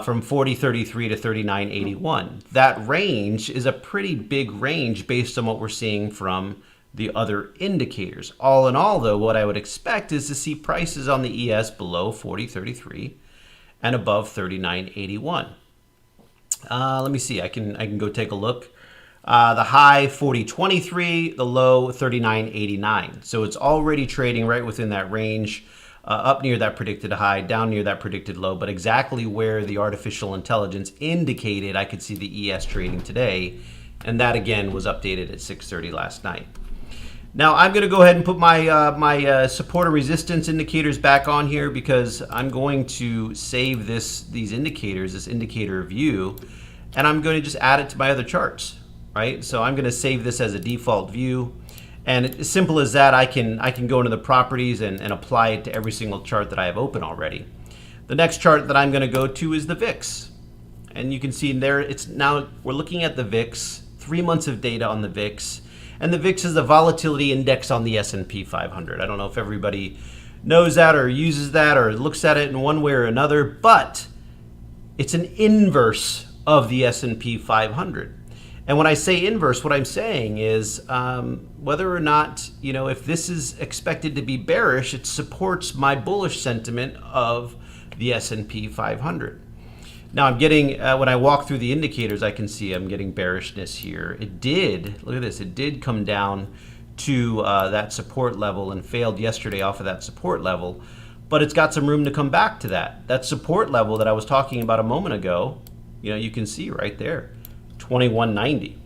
Speaker 1: from 40.33 to 39.81. That range is a pretty big range based on what we're seeing from the other indicators. All in all, though, what I would expect is to see prices on the ES below 40.33 and above 39.81. Let me see. I can go take a look. The high 40.23, the low 39.89. So it's already trading right within that range, up near that predicted high, down near that predicted low, but exactly where the artificial intelligence indicated I could see the ES trading today. And that again was updated at 6:30 last night. Now I'm going to go ahead and put my support and resistance indicators back on here, because I'm going to save these indicators, this indicator view, and I'm going to just add it to my other charts, right? So I'm going to save this as a default view, and as simple as that, I can go into the properties and apply it to every single chart that I have open already. The next chart that I'm going to go to is the VIX, and you can see there we're looking at the VIX, 3 months of data on the VIX. And the VIX is the volatility index on the S&P 500. I don't know if everybody knows that or uses that or looks at it in one way or another, but it's an inverse of the S&P 500. And when I say inverse, what I'm saying is whether or not, if this is expected to be bearish, it supports my bullish sentiment of the S&P 500. Now I'm getting, when I walk through the indicators, I can see I'm getting bearishness here. It did, look at this, it did come down to that support level and failed yesterday off of that support level, but it's got some room to come back to that. That support level that I was talking about a moment ago, you can see right there, 2190.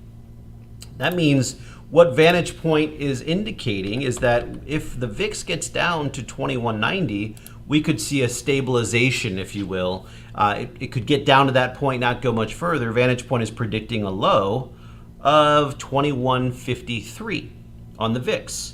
Speaker 1: That means what VantagePoint is indicating is that if the VIX gets down to 2190, we could see a stabilization, if you will. It could get down to that point, not go much further. VantagePoint is predicting a low of 2153 on the VIX.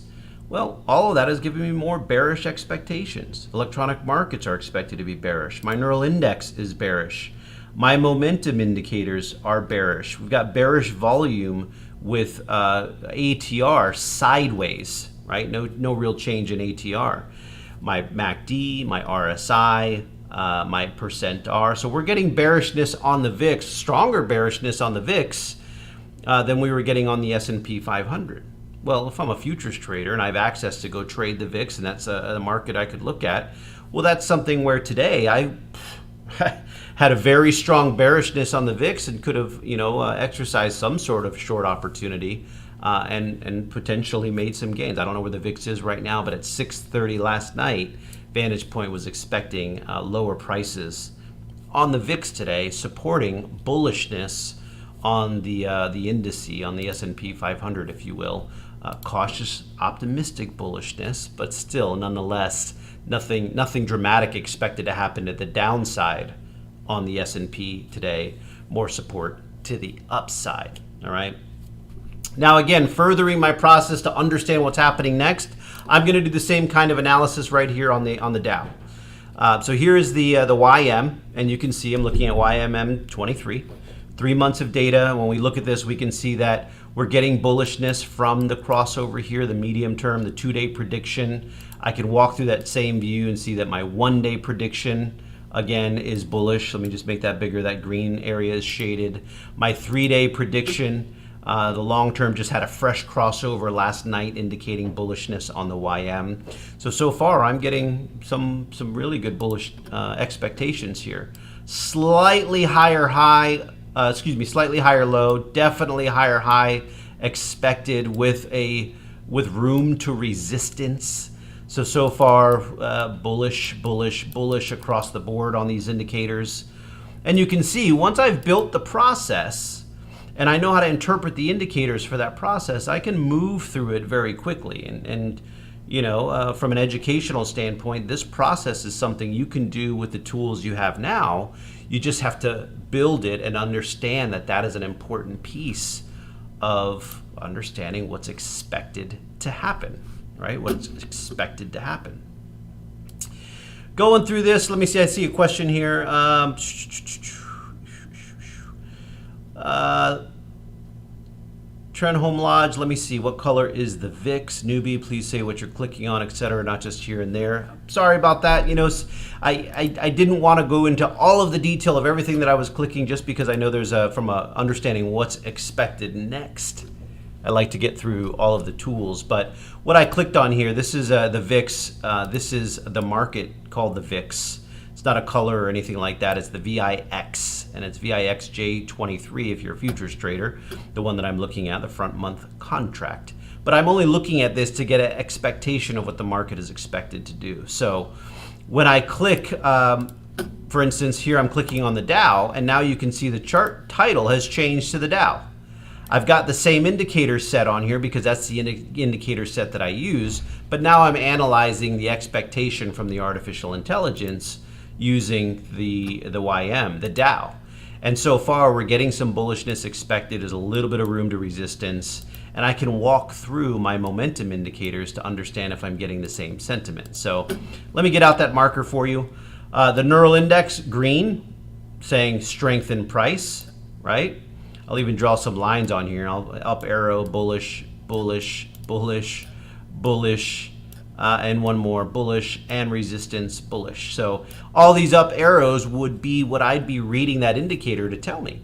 Speaker 1: Well, all of that is giving me more bearish expectations. Electronic markets are expected to be bearish. My neural index is bearish. My momentum indicators are bearish. We've got bearish volume with ATR sideways, right? No real change in ATR. My MACD, my RSI, my percent R. So we're getting bearishness on the VIX, stronger bearishness on the VIX than we were getting on the S&P 500. Well, if I'm a futures trader and I have access to go trade the VIX, and that's a market I could look at, well, that's something where today I had a very strong bearishness on the VIX and could have, exercised some sort of short opportunity and potentially made some gains. I don't know where the VIX is right now, but at 6:30 last night, VantagePoint was expecting lower prices on the VIX today, supporting bullishness on the indice, on the S&P 500, if you will. Cautious, optimistic bullishness, but still, nonetheless, nothing dramatic expected to happen at the downside on the S&P today. More support to the upside. All right. Now, again, furthering my process to understand what's happening next, I'm going to do the same kind of analysis right here on the Dow. So here is the YM, and you can see I'm looking at YMM 23. 3 months of data. When we look at this, we can see that we're getting bullishness from the crossover here, the medium term, the 2-day prediction. I can walk through that same view and see that my 1-day prediction, again, is bullish. Let me just make that bigger. That green area is shaded. My 3-day prediction, the long term, just had a fresh crossover last night indicating bullishness on the YM. So far I'm getting some really good bullish expectations here. Slightly higher high, slightly higher low, definitely higher high expected with room to resistance. So far, bullish across the board on these indicators. And you can see once I've built the process and I know how to interpret the indicators for that process, I can move through it very quickly. And you know, from an educational standpoint, this process is something you can do with the tools you have now. You just have to build it and understand that that is an important piece of understanding what's expected to happen, right? What's expected to happen. Going through this, let me see, I see a question here. Trend Home Lodge, let me see, what color is the VIX? Newbie, please say what you're clicking on, etc., not just here and there. Sorry about that. You know, I didn't want to go into all of the detail of everything that I was clicking just because I know there's from understanding what's expected next. I like to get through all of the tools, but what I clicked on here, this is the VIX. This is the market called the VIX. It's not a color or anything like that. It's the VIX, and it's VIXJ23 if you're a futures trader, the one that I'm looking at, the front month contract. But I'm only looking at this to get an expectation of what the market is expected to do. So when I click, for instance, here I'm clicking on the Dow, and now you can see the chart title has changed to the Dow. I've got the same indicator set on here because that's the indicator set that I use, but now I'm analyzing the expectation from the artificial intelligence using the YM, the Dow. And so far we're getting some bullishness expected. There's a little bit of room to resistance, and I can walk through my momentum indicators to understand if I'm getting the same sentiment. So let me get out that marker for you. The neural index, green, saying strength in price, right? I'll even draw some lines on here. I'll up arrow, bullish, bullish, bullish, bullish, and one more, bullish, and resistance, bullish. So all these up arrows would be what I'd be reading that indicator to tell me.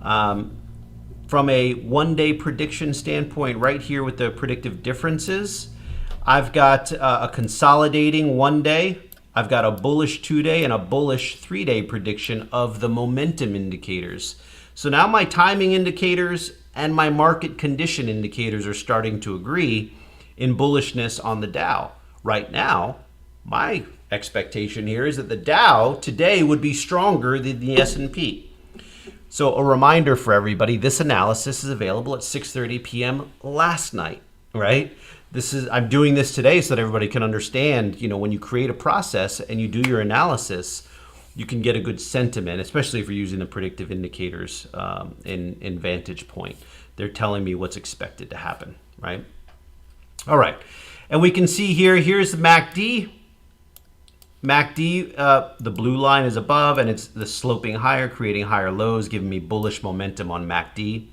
Speaker 1: From a one-day prediction standpoint, right here with the predictive differences, I've got a consolidating one day, I've got a bullish 2-day and a bullish 3-day prediction of the momentum indicators. So now my timing indicators and my market condition indicators are starting to agree in bullishness on the Dow. Right now, my expectation here is that the Dow today would be stronger than the S&P. So a reminder for everybody, this analysis is available at 6:30 p.m. last night, right? I'm doing this today so that everybody can understand, you know, when you create a process and you do your analysis, you can get a good sentiment, especially if you're using the predictive indicators in VantagePoint. They're telling me what's expected to happen, right? All right, and we can see here, here's the MACD. MACD, the blue line is above, and it's the sloping higher, creating higher lows, giving me bullish momentum on MACD.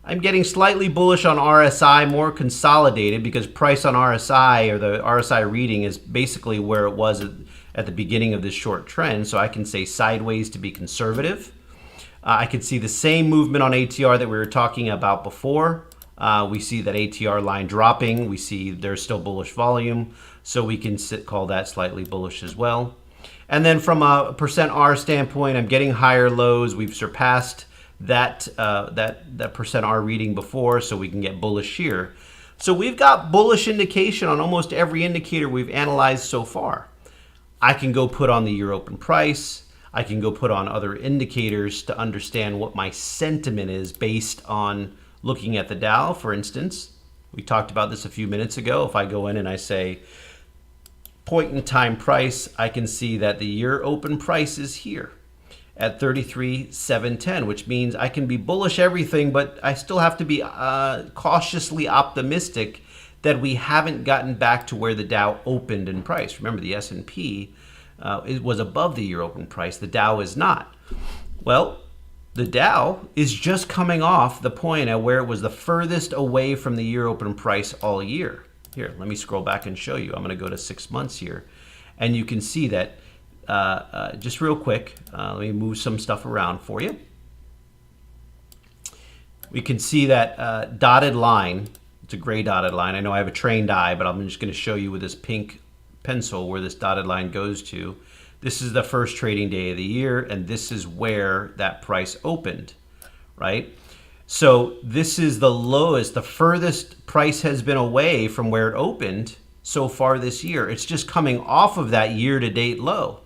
Speaker 1: I'm getting slightly bullish on RSI, more consolidated, because price on RSI, or the RSI reading, is basically where it was at the beginning of this short trend, so I can say sideways to be conservative. I can see the same movement on ATR that we were talking about before. We see that ATR line dropping. We see there's still bullish volume, so we can call that slightly bullish as well. And then from a percent R standpoint, I'm getting higher lows. We've surpassed that percent R reading before, so we can get bullish here. So we've got bullish indication on almost every indicator we've analyzed so far. I can go put on the year open price. I can go put on other indicators to understand what my sentiment is based on looking at the Dow, for instance. We talked about this a few minutes ago. If I go in and I say point in time price, I can see that the year open price is here at 33,710, which means I can be bullish everything, but I still have to be cautiously optimistic that we haven't gotten back to where the Dow opened in price. Remember, the S&P it was above the year open price. The Dow is not. Well, the Dow is just coming off the point at where it was the furthest away from the year open price all year. Here, let me scroll back and show you. I'm going to go to 6 months here, and you can see that just real quick. Let me move some stuff around for you. We can see that dotted line. It's a gray dotted line. I know I have a trained eye, but I'm just going to show you with this pink pencil where this dotted line goes to. This is the first trading day of the year, and this is where that price opened, right? So this is the lowest, the furthest price has been away from where it opened so far this year. It's just coming off of that year-to-date low.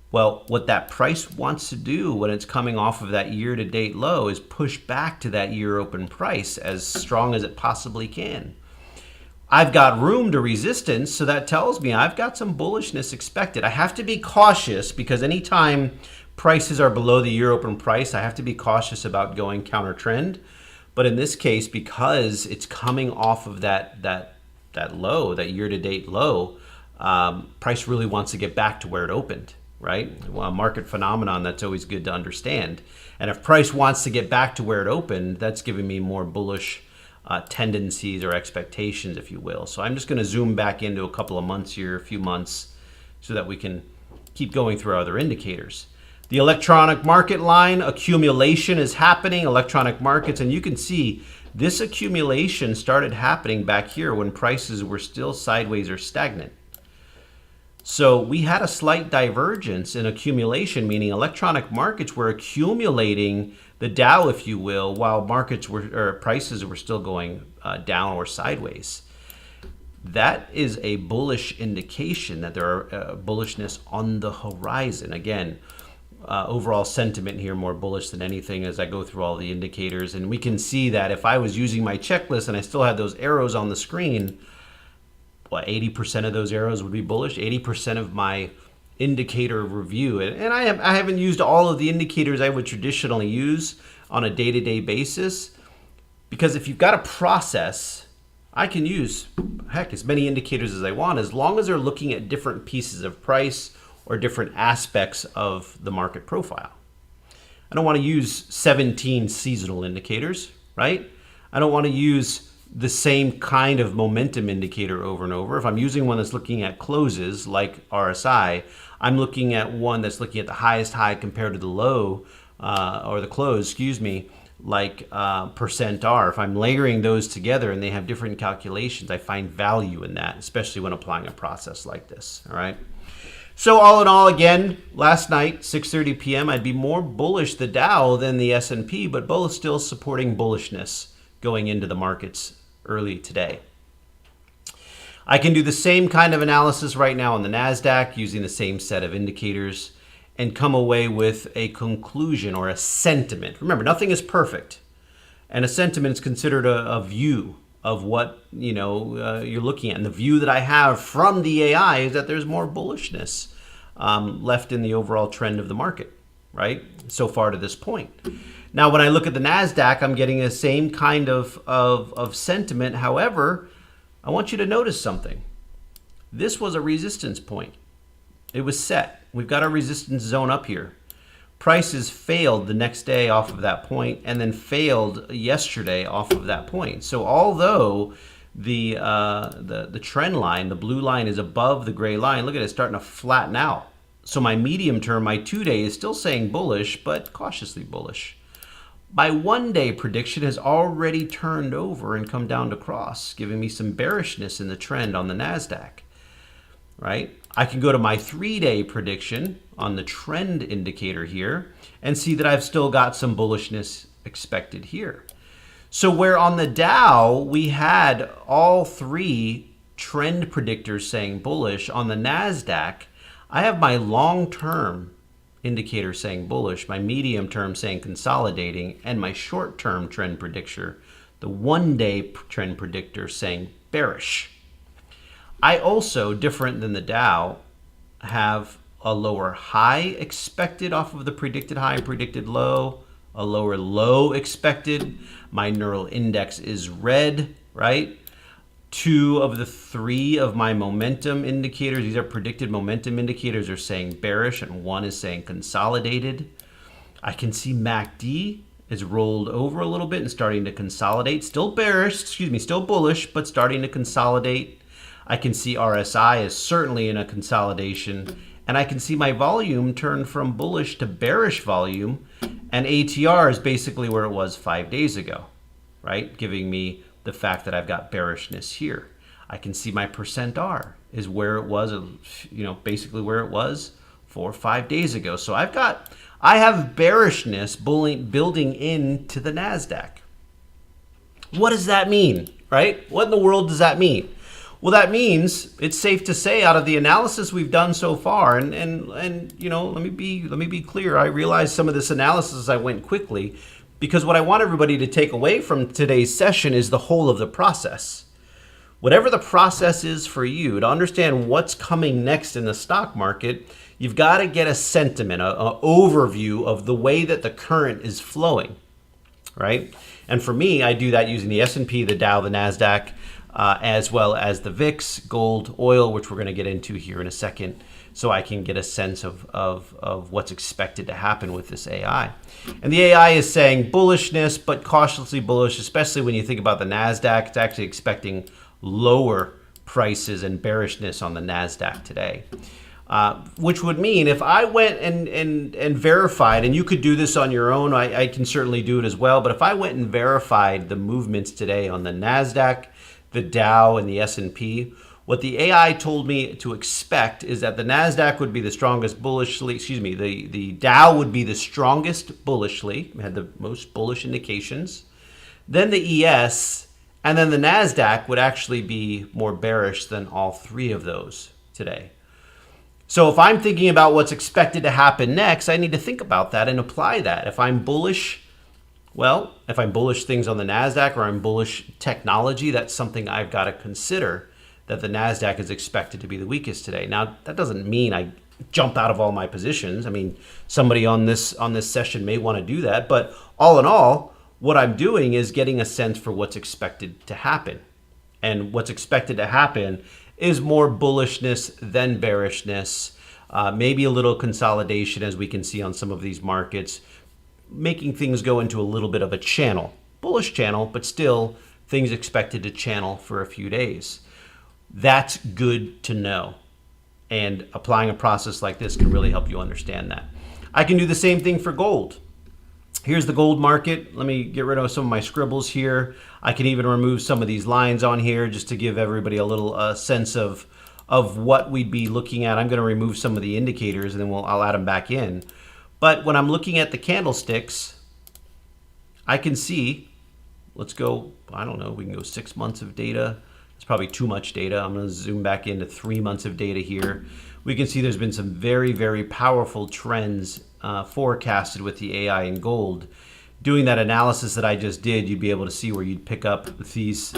Speaker 1: Well, what that price wants to do when it's coming off of that year-to-date low is push back to that year open price as strong as it possibly can. I've got room to resistance, so that tells me I've got some bullishness expected. I have to be cautious because anytime prices are below the year open price, I have to be cautious about going counter trend. But in this case, because it's coming off of that low, that year-to-date low, price really wants to get back to where it opened, right? Well, a market phenomenon that's always good to understand. And if price wants to get back to where it opened, that's giving me more bullish tendencies or expectations, if you will. So I'm just going to zoom back into a couple of months here, a few months, so that we can keep going through our other indicators. The electronic market line, accumulation is happening, electronic markets, and you can see this accumulation started happening back here when prices were still sideways or stagnant. So we had a slight divergence in accumulation, meaning electronic markets were accumulating the Dow, if you will, while prices were still going down or sideways. That is a bullish indication that there are bullishness on the horizon. Again, overall sentiment here more bullish than anything as I go through all the indicators. And we can see that if I was using my checklist and I still had those arrows on the screen, 80% of those arrows would be bullish. 80% of my indicator review, and I haven't used all of the indicators I would traditionally use on a day-to-day basis, because if you've got a process, I can use as many indicators as I want, as long as they're looking at different pieces of price or different aspects of the market profile. I don't want to use 17 seasonal indicators, right? I don't want to use the same kind of momentum indicator over and over. If I'm using one that's looking at closes like RSI, I'm looking at one that's looking at the highest high compared to the low or the close, like percent R. If I'm layering those together and they have different calculations, I find value in that, especially when applying a process like this, all right? So all in all, again, last night, 6:30 p.m., I'd be more bullish the Dow than the S&P, but both still supporting bullishness going into the markets early today. I can do the same kind of analysis right now on the NASDAQ using the same set of indicators and come away with a conclusion or a sentiment. Remember, nothing is perfect. And a sentiment is considered a view of what you're looking at. And the view that I have from the AI is that there's more bullishness left in the overall trend of the market, right? So far to this point. Now, when I look at the NASDAQ, I'm getting the same kind of sentiment. However, I want you to notice something. This was a resistance point. It was set. We've got a resistance zone up here. Prices failed the next day off of that point and then failed yesterday off of that point. So although the trend line, the blue line, is above the gray line, look at it, starting to flatten out. So my medium term, my 2-day, is still saying bullish, but cautiously bullish. My 1-day prediction has already turned over and come down to cross, giving me some bearishness in the trend on the NASDAQ, right? I can go to my 3-day prediction on the trend indicator here and see that I've still got some bullishness expected here. So where on the Dow we had all 3 trend predictors saying bullish, on the NASDAQ I have my long-term indicator saying bullish, my medium term saying consolidating, and my short-term trend predictor, the 1-day trend predictor, saying bearish. I also, different than the Dow, have a lower high expected off of the predicted high and predicted low, a lower low expected. My neural index is red, right? 2 of the 3 of my momentum indicators, these are predicted momentum indicators, are saying bearish, and 1 is saying consolidated. I can see MACD is rolled over a little bit and starting to consolidate. Still bearish, still bullish, but starting to consolidate. I can see RSI is certainly in a consolidation, and I can see my volume turn from bullish to bearish volume, and ATR is basically where it was 5 days ago, right? Giving me the fact that I've got bearishness here. I can see my percent R is where it was, basically where it was 4 or 5 days ago. So I have bearishness building into the NASDAQ. What does that mean, right? What in the world does that mean? Well, that means it's safe to say, out of the analysis we've done so far, and you know, let me be clear. I realize some of this analysis I went quickly, because what I want everybody to take away from today's session is the whole of the process. Whatever the process is for you to understand what's coming next in the stock market, you've got to get a sentiment, an overview of the way that the current is flowing, right? And for me, I do that using the S&P, the Dow, the NASDAQ, as well as the VIX, gold, oil, which we're going to get into here in a second, so I can get a sense of what's expected to happen with this AI. And the AI is saying bullishness, but cautiously bullish, especially when you think about the NASDAQ. It's actually expecting lower prices and bearishness on the NASDAQ today. Which would mean if I went and verified, and you could do this on your own, I can certainly do it as well, but if I went and verified the movements today on the NASDAQ, the Dow, and the S&P, what the AI told me to expect is that the NASDAQ would be the strongest bullishly, the Dow would be the strongest bullishly, had the most bullish indications, then the ES, and then the NASDAQ would actually be more bearish than all three of those today. So if I'm thinking about what's expected to happen next, I need to think about that and apply that. If I'm bullish, well, if I'm bullish things on the NASDAQ, or I'm bullish technology, that's something I've got to consider, that the NASDAQ is expected to be the weakest today. Now, that doesn't mean I jump out of all my positions. I mean, somebody on this session may want to do that, but all in all, what I'm doing is getting a sense for what's expected to happen. And what's expected to happen is more bullishness than bearishness, maybe a little consolidation, as we can see on some of these markets, making things go into a little bit of a channel, bullish channel, but still things expected to channel for a few days. That's good to know. And applying a process like this can really help you understand that. I can do the same thing for gold. Here's the gold market. Let me get rid of some of my scribbles here. I can even remove some of these lines on here just to give everybody a little sense of what we'd be looking at. I'm going to remove some of the indicators, and then I'll add them back in. But when I'm looking at the candlesticks, I can see, let's go, I don't know, we can go 6 months of data. It's probably too much data. I'm going to zoom back into 3 months of data here. We can see there's been some very, very powerful trends forecasted with the AI in gold. Doing that analysis that I just did, you'd be able to see where you'd pick up these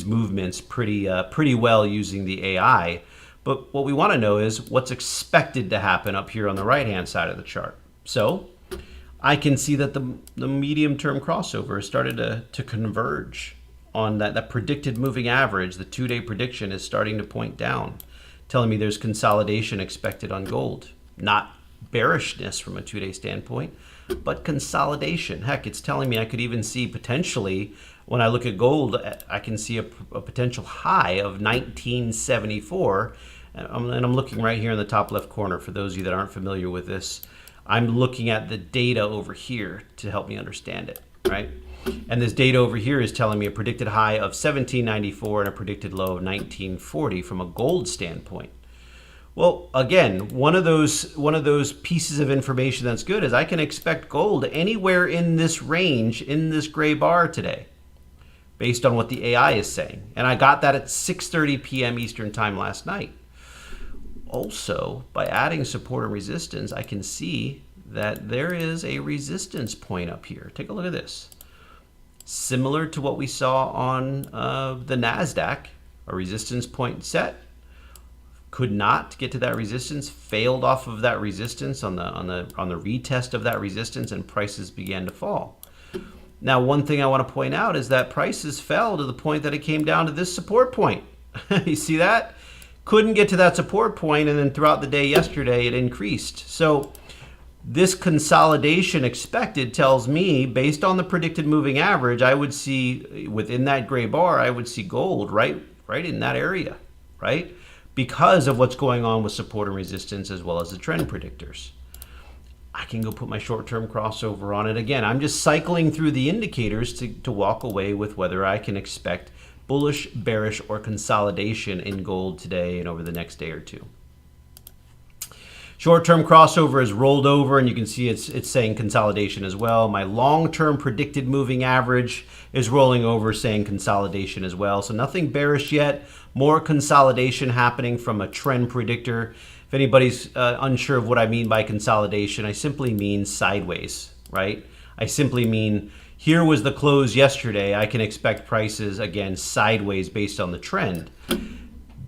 Speaker 1: movements pretty well using the AI. But what we want to know is what's expected to happen up here on the right-hand side of the chart. So I can see that the medium-term crossover has started to converge on that predicted moving average. The 2-day prediction is starting to point down, telling me there's consolidation expected on gold. Not bearishness from a 2-day standpoint, but consolidation. Heck, it's telling me I could even see potentially, when I look at gold, I can see a potential high of 1974. And I'm looking right here in the top left corner. For those of you that aren't familiar with this, I'm looking at the data over here to help me understand it, right? And this data over here is telling me a predicted high of 1794 and a predicted low of 1940 from a gold standpoint. Well, again, one of those pieces of information that's good is I can expect gold anywhere in this range, in this gray bar today, based on what the AI is saying. And I got that at 6:30 p.m. Eastern time last night. Also, by adding support and resistance, I can see that there is a resistance point up here. Take a look at this. Similar to what we saw on the NASDAQ, a resistance point set. Could not get to that resistance, failed off of that resistance on the retest of that resistance, and prices began to fall. Now, one thing I want to point out is that prices fell to the point that it came down to this support point. You see that? Couldn't get to that support point, and then throughout the day yesterday, it increased. So this consolidation expected tells me, based on the predicted moving average, I would see within that gray bar, I would see gold right in that area, right? Because of what's going on with support and resistance, as well as the trend predictors. I can go put my short-term crossover on it. Again, I'm just cycling through the indicators to walk away with whether I can expect bullish, bearish, or consolidation in gold today and over the next day or two. Short-term crossover is rolled over, and you can see it's saying consolidation as well. My long-term predicted moving average is rolling over, saying consolidation as well. So nothing bearish yet. More consolidation happening from a trend predictor. If anybody's unsure of what I mean by consolidation, I simply mean sideways, right? I simply mean here was the close yesterday. I can expect prices, again, sideways based on the trend.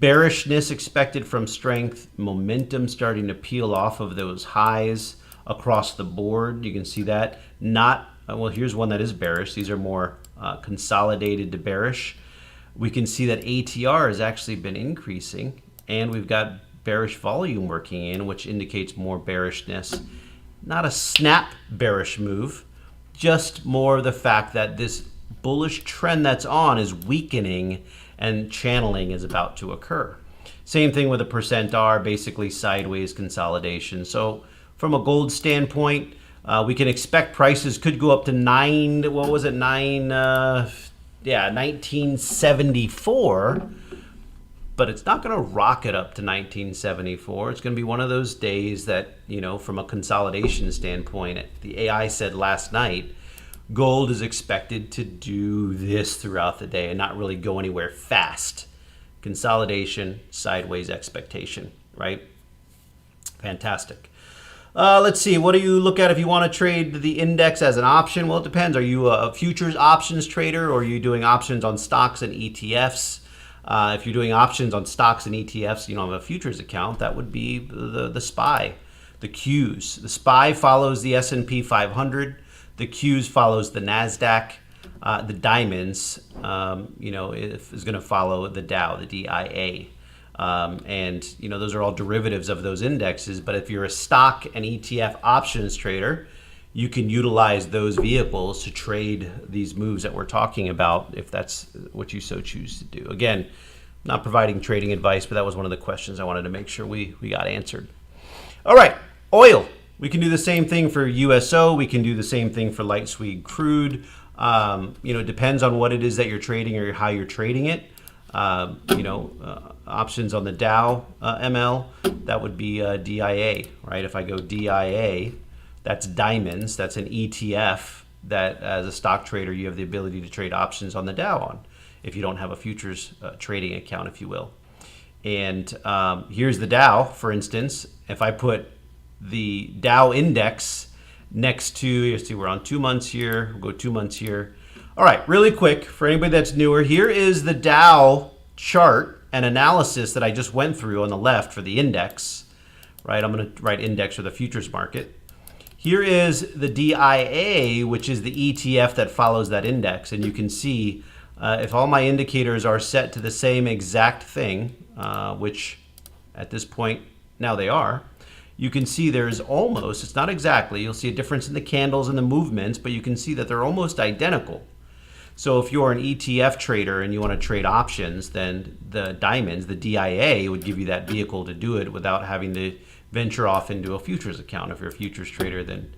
Speaker 1: Bearishness expected from strength, momentum starting to peel off of those highs across the board. You can see that. Not, well, here's one that is bearish. These are more consolidated to bearish. We can see that ATR has actually been increasing, and we've got bearish volume working in, which indicates more bearishness. Not a snap bearish move, just more of the fact that this bullish trend that's on is weakening and channeling is about to occur. Same thing with a percent R, basically sideways consolidation. So from a gold standpoint, we can expect prices could go up to 1974, but it's not going to rocket up to 1974. It's going to be one of those days that, you know, from a consolidation standpoint, the AI said last night, gold is expected to do this throughout the day and not really go anywhere fast. Consolidation, sideways expectation, right? Fantastic. Let's see, what do you look at if you want to trade the index as an option? Well, it depends. Are you a futures options trader, or are you doing options on stocks and ETFs? If you're doing options on stocks and ETFs, you don't have a futures account, that would be the SPY, the Qs. The SPY follows the S&P 500. The Qs follows the NASDAQ. The diamonds, you know, is going to follow the Dow, the DIA. And, you know, those are all derivatives of those indexes. But if you're a stock and ETF options trader, you can utilize those vehicles to trade these moves that we're talking about, if that's what you so choose to do. Again, not providing trading advice, but that was one of the questions I wanted to make sure we got answered. All right, oil. We can do the same thing for USO. We can do the same thing for light sweet crude. You know, it depends on what it is that you're trading or how you're trading it. You know, options on the Dow ML, that would be DIA, right? If I go DIA, that's diamonds. That's an ETF that, as a stock trader, you have the ability to trade options on the Dow on, if you don't have a futures trading account, if you will. And here's the Dow, for instance. If I put the Dow index next to, you see we're on 2 months here, we'll go 2 months here. All right, really quick, for anybody that's newer, here is the Dow chart and analysis that I just went through on the left for the index, right? I'm gonna write index for the futures market. Here is the DIA, which is the ETF that follows that index. And you can see if all my indicators are set to the same exact thing, which at this point, now they are, you can see there's almost, it's not exactly, you'll see a difference in the candles and the movements, but you can see that they're almost identical. So if you're an ETF trader and you want to trade options, then the diamonds, the DIA, would give you that vehicle to do it without having to venture off into a futures account. If you're a futures trader, then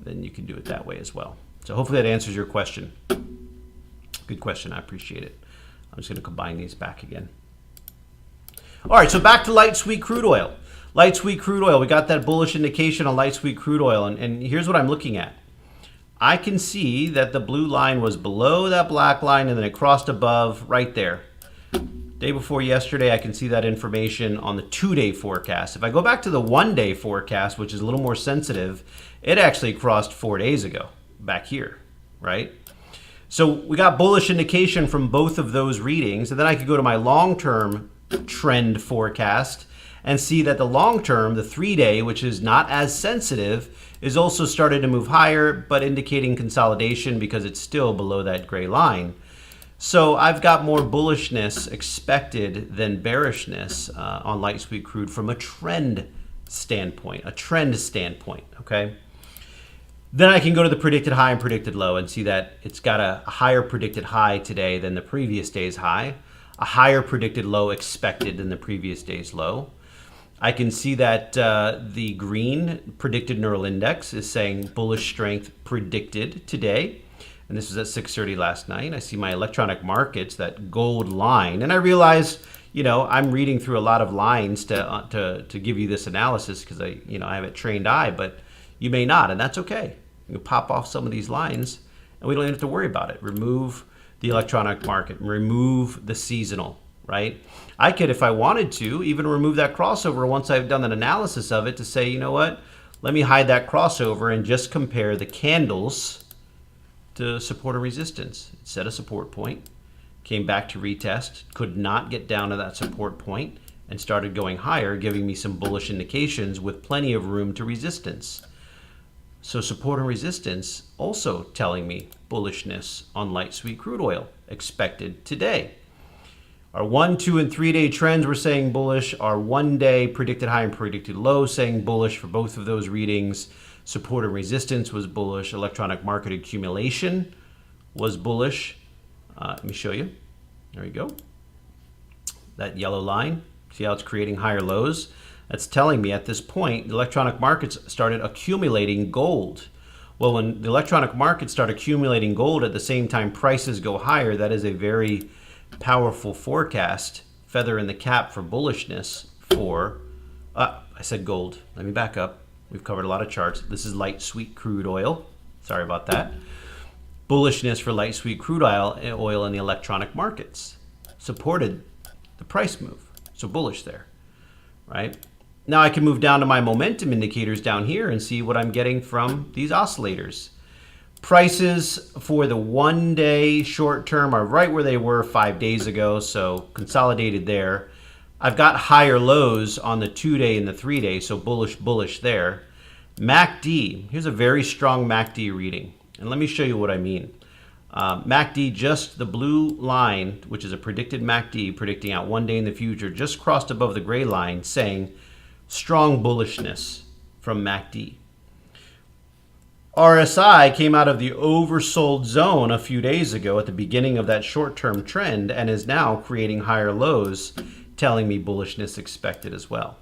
Speaker 1: you can do it that way as well. So hopefully that answers your question. Good question, I appreciate it. I'm just going to combine these back again. All right, so back to light sweet crude oil. Light sweet crude oil, we got that bullish indication on light sweet crude oil, and here's what I'm looking at. I can see that the blue line was below that black line and then it crossed above right there. Day before yesterday, I can see that information on the 2-day forecast. If I go back to the 1-day forecast, which is a little more sensitive, it actually crossed 4 days ago, back here, right? So we got bullish indication from both of those readings, and then I could go to my long-term trend forecast and see that the long-term, the 3-day, which is not as sensitive, is also started to move higher, but indicating consolidation because it's still below that gray line. So I've got more bullishness expected than bearishness on light sweet crude from a trend standpoint, okay? Then I can go to the predicted high and predicted low and see that it's got a higher predicted high today than the previous day's high, a higher predicted low expected than the previous day's low. I can see that the green predicted neural index is saying bullish strength predicted today. And this was at 6:30 last night. I see my electronic markets, that gold line. And I realize, I'm reading through a lot of lines to give you this analysis because I have a trained eye, but you may not, and that's okay. You pop off some of these lines, and we don't have to worry about it. Remove the electronic market, remove the seasonal, right? I could, if I wanted to, even remove that crossover once I've done an analysis of it to say, you know what? Let me hide that crossover and just compare the candles to support and resistance. It set a support point, came back to retest, could not get down to that support point, and started going higher, giving me some bullish indications with plenty of room to resistance. So support and resistance also telling me bullishness on light sweet crude oil expected today. Our 1, 2, and 3 day trends were saying bullish. Our 1 day predicted high and predicted low saying bullish for both of those readings. Support and resistance was bullish. Electronic market accumulation was bullish. Let me show you. There you go. That yellow line. See how it's creating higher lows? That's telling me at this point, the electronic markets started accumulating gold. Well, when the electronic markets start accumulating gold at the same time prices go higher, that is a very powerful forecast, feather in the cap for bullishness for, I said gold. Let me back up. We've covered a lot of charts. This is light sweet crude oil. Sorry about that. Bullishness for light sweet crude oil in the electronic markets supported the price move. So bullish there, right? Now I can move down to my momentum indicators down here and see what I'm getting from these oscillators. Prices for the 1 day short term are right where they were 5 days ago, so consolidated there. I've got higher lows on the 2 day and the 3 day, so bullish there. MACD, here's a very strong MACD reading, and let me show you what I mean. MACD, just the blue line, which is a predicted MACD, predicting out 1 day in the future, just crossed above the gray line saying strong bullishness from MACD. RSI came out of the oversold zone a few days ago at the beginning of that short-term trend and is now creating higher lows, telling me bullishness expected as well.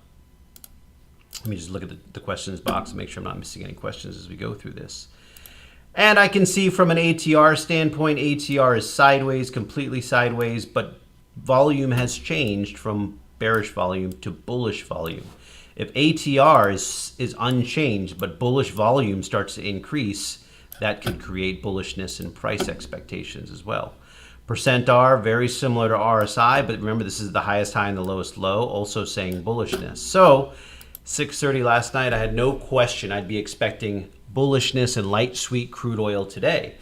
Speaker 1: Let me just look at the questions box and make sure I'm not missing any questions as we go through this. And I can see from an ATR standpoint, ATR is sideways, completely sideways, but volume has changed from bearish volume to bullish volume. If ATR is unchanged, but bullish volume starts to increase, that could create bullishness in price expectations as well. Percent R, very similar to RSI, but remember this is the highest high and the lowest low, also saying bullishness. So 6:30 last night, I had no question I'd be expecting bullishness in light sweet crude oil today.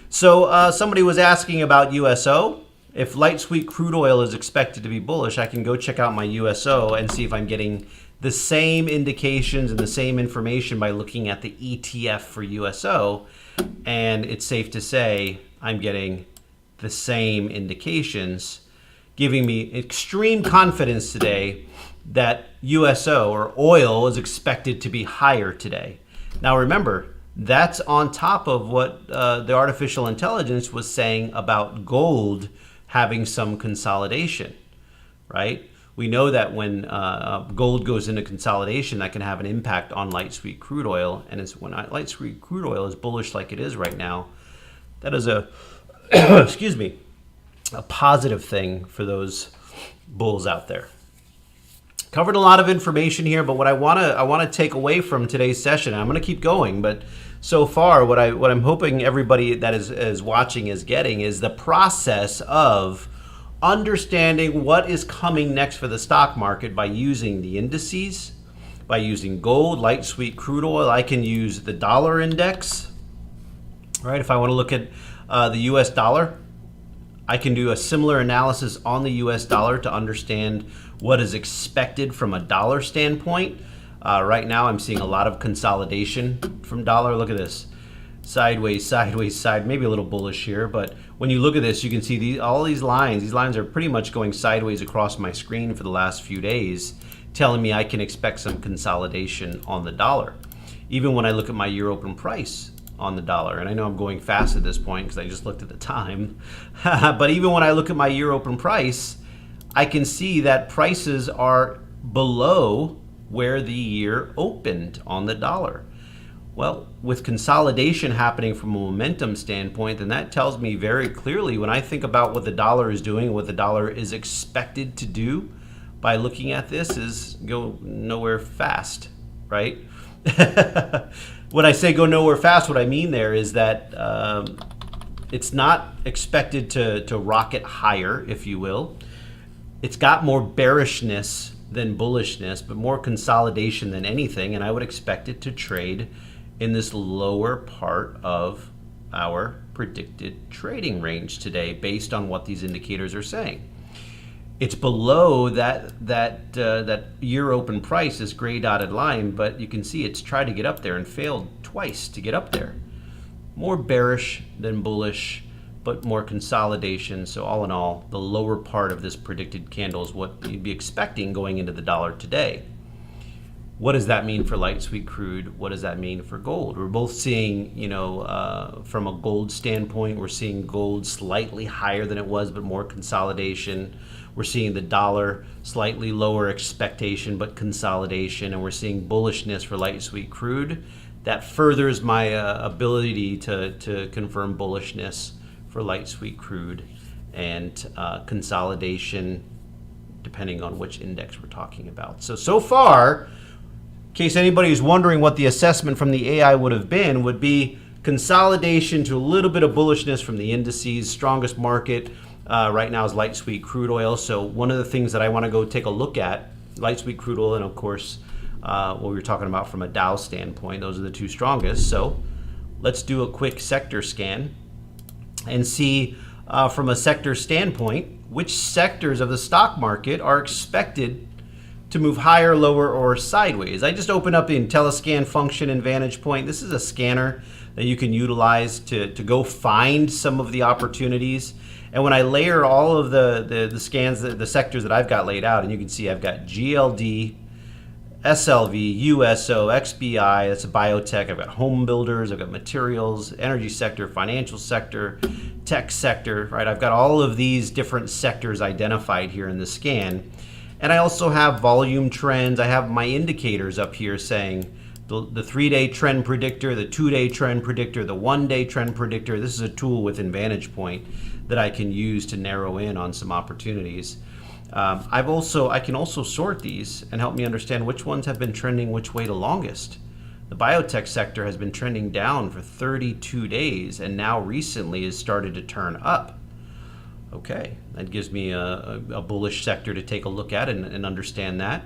Speaker 1: So somebody was asking about USO. If light sweet crude oil is expected to be bullish, I can go check out my USO and see if I'm getting the same indications and the same information by looking at the ETF for USO. And it's safe to say I'm getting the same indications, giving me extreme confidence today that USO or oil is expected to be higher today. Now remember, that's on top of what the artificial intelligence was saying about gold having some consolidation, right? We know that when gold goes into consolidation, that can have an impact on light sweet crude oil. And it's when light sweet crude oil is bullish like it is right now, that is a, excuse me, a positive thing for those bulls out there. Covered a lot of information here, but what I want to take away from today's session, and I'm going to keep going, but so far what I'm hoping everybody that is watching is getting is the process of understanding what is coming next for the stock market by using the indices, by using gold, light sweet crude oil. I can use the dollar index, right? If I want to look at the US dollar, I can do a similar analysis on the US dollar to understand what is expected from a dollar standpoint. Right now I'm seeing a lot of consolidation from dollar. Look at this. Sideways, sideways, side, maybe a little bullish here, but when you look at this, you can see all these lines are pretty much going sideways across my screen for the last few days, telling me I can expect some consolidation on the dollar. Even when I look at my year open price on the dollar, and I know I'm going fast at this point because I just looked at the time, but even when I look at my year open price, I can see that prices are below where the year opened on the dollar. Well, with consolidation happening from a momentum standpoint, then that tells me very clearly when I think about what the dollar is doing, what the dollar is expected to do by looking at this is go nowhere fast, right? When I say go nowhere fast, what I mean there is that it's not expected to rocket higher, if you will. It's got more bearishness than bullishness, but more consolidation than anything, and I would expect it to trade in this lower part of our predicted trading range today based on what these indicators are saying. It's below that year open price, this gray dotted line, but you can see it's tried to get up there and failed twice to get up there. More bearish than bullish, but more consolidation. So all in all, the lower part of this predicted candle is what you'd be expecting going into the dollar today. What does that mean for light sweet crude? What does that mean for gold? We're both seeing, from a gold standpoint, we're seeing gold slightly higher than it was, but more consolidation. We're seeing the dollar slightly lower expectation, but consolidation. And we're seeing bullishness for light sweet crude. That furthers my ability to confirm bullishness for light sweet crude and consolidation, depending on which index we're talking about. So far, in case anybody is wondering what the assessment from the AI would be consolidation to a little bit of bullishness from the indices. Strongest market right now is light sweet crude oil. So one of the things that I want to go take a look at, light sweet crude oil, and of course, what we were talking about from a Dow standpoint, those are the two strongest. So let's do a quick sector scan and see from a sector standpoint, which sectors of the stock market are expected to move higher, lower, or sideways. I just opened up the IntelliScan function in VantagePoint. This is a scanner that you can utilize to go find some of the opportunities. And when I layer all of the scans, the sectors that I've got laid out, and you can see I've got GLD, SLV, USO, XBI, that's a biotech. I've got home builders, I've got materials, energy sector, financial sector, tech sector, right? I've got all of these different sectors identified here in the scan. And I also have volume trends. I have my indicators up here saying the 3-day trend predictor, the 2-day trend predictor, the 1-day trend predictor. This is a tool within VantagePoint that I can use to narrow in on some opportunities. I can also sort these and help me understand which ones have been trending which way the longest. The biotech sector has been trending down for 32 days and now recently has started to turn up. Okay, that gives me a bullish sector to take a look at and understand that.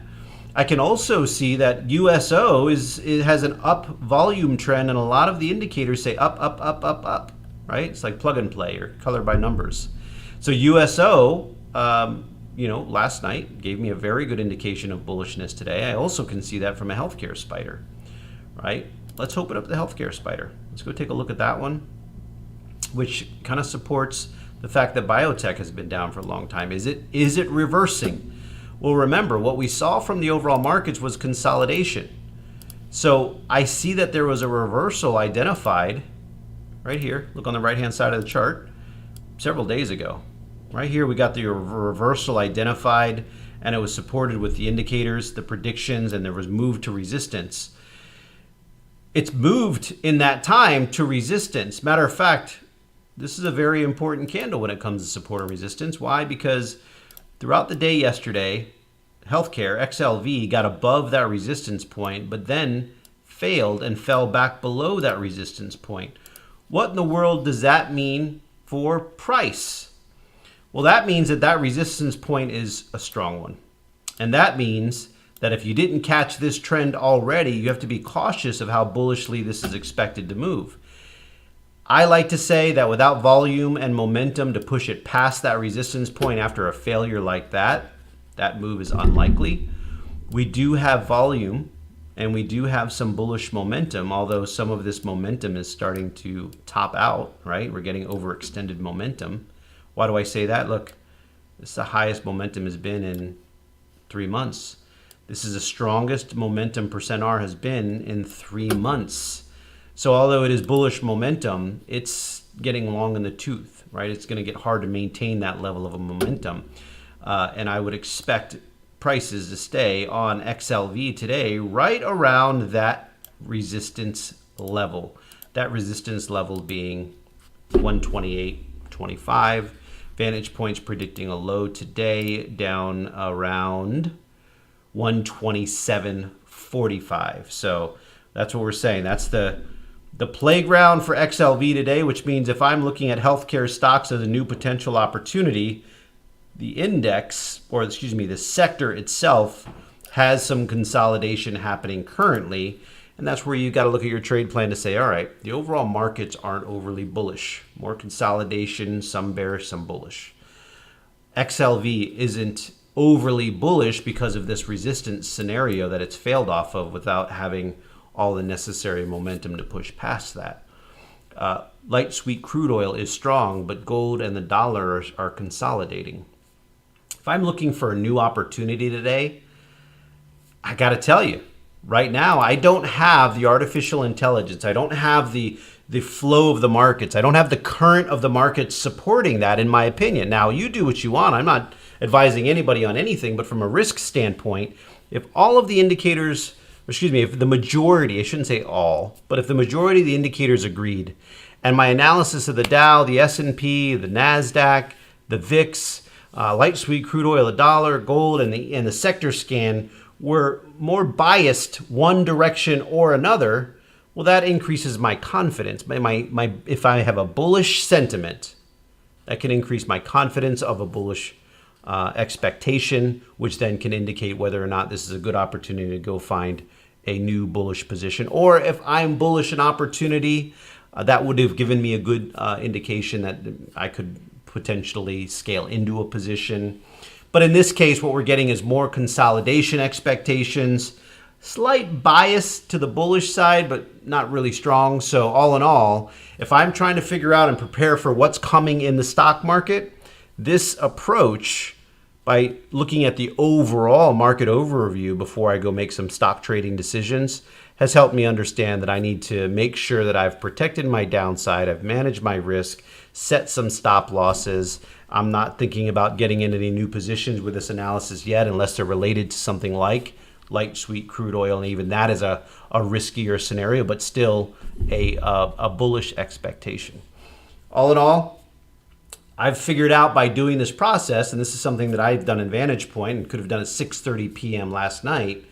Speaker 1: I can also see that USO has an up volume trend, and a lot of the indicators say up, up, up, up, up, right? It's like plug and play or color by numbers. So USO, last night gave me a very good indication of bullishness today. I also can see that from a healthcare spider, right? Let's open up the healthcare spider. Let's go take a look at that one, which kind of supports the fact that biotech has been down for a long time. Is it reversing? Well, remember, what we saw from the overall markets was consolidation. So I see that there was a reversal identified right here. Look on the right-hand side of the chart several days ago. Right here, we got the reversal identified, and it was supported with the indicators, the predictions, and there was move to resistance. It's moved in that time to resistance. Matter of fact, this is a very important candle when it comes to support and resistance. Why? Because throughout the day yesterday, healthcare, XLV, got above that resistance point, but then failed and fell back below that resistance point. What in the world does that mean for price? Well, that means that resistance point is a strong one. And that means that if you didn't catch this trend already, you have to be cautious of how bullishly this is expected to move. I like to say that without volume and momentum to push it past that resistance point after a failure like that move is unlikely. We do have volume and we do have some bullish momentum, although some of this momentum is starting to top out, right? We're getting overextended momentum. Why do I say that? Look, this is the highest momentum has been in 3 months. This is the strongest momentum %R has been in 3 months. So although it is bullish momentum, it's getting long in the tooth, right? It's going to get hard to maintain that level of a momentum. And I would expect prices to stay on XLV today right around that resistance level. That resistance level being 128.25. VantagePoint's predicting a low today down around 127.45. So that's what we're saying. That's the playground for XLV today, which means if I'm looking at healthcare stocks as a new potential opportunity, the index, or excuse me, the sector itself has some consolidation happening currently. And that's where you've got to look at your trade plan to say, all right, the overall markets aren't overly bullish. More consolidation, some bearish, some bullish. XLV isn't overly bullish because of this resistance scenario that it's failed off of without having all the necessary momentum to push past that. Light sweet crude oil is strong, but gold and the dollar are consolidating. If I'm looking for a new opportunity today, I got to tell you, right now, I don't have the artificial intelligence. I don't have the flow of the markets. I don't have the current of the markets supporting that, in my opinion. Now, you do what you want. I'm not advising anybody on anything, but from a risk standpoint, if all of the indicators, excuse me, if the majority, I shouldn't say all, but if the majority of the indicators agreed, and my analysis of the Dow, the S&P, the NASDAQ, the VIX, light sweet crude oil, the dollar, gold, and the sector scan were more biased one direction or another, well, that increases my confidence. If I have a bullish sentiment, that can increase my confidence of a bullish expectation, which then can indicate whether or not this is a good opportunity to go find a new bullish position. Or if I'm bullish an opportunity, that would have given me a good indication that I could potentially scale into a position. But in this case, what we're getting is more consolidation expectations, slight bias to the bullish side, but not really strong. So all in all, if I'm trying to figure out and prepare for what's coming in the stock market, this approach, by looking at the overall market overview before I go make some stock trading decisions, has helped me understand that I need to make sure that I've protected my downside, I've managed my risk, set some stop losses. I'm not thinking about getting into any new positions with this analysis yet, unless they're related to something like light sweet crude oil, and even that is a riskier scenario, but still a bullish expectation. All in all, I've figured out by doing this process, and this is something that I've done in VantagePoint and could have done at 6:30 p.m. last night,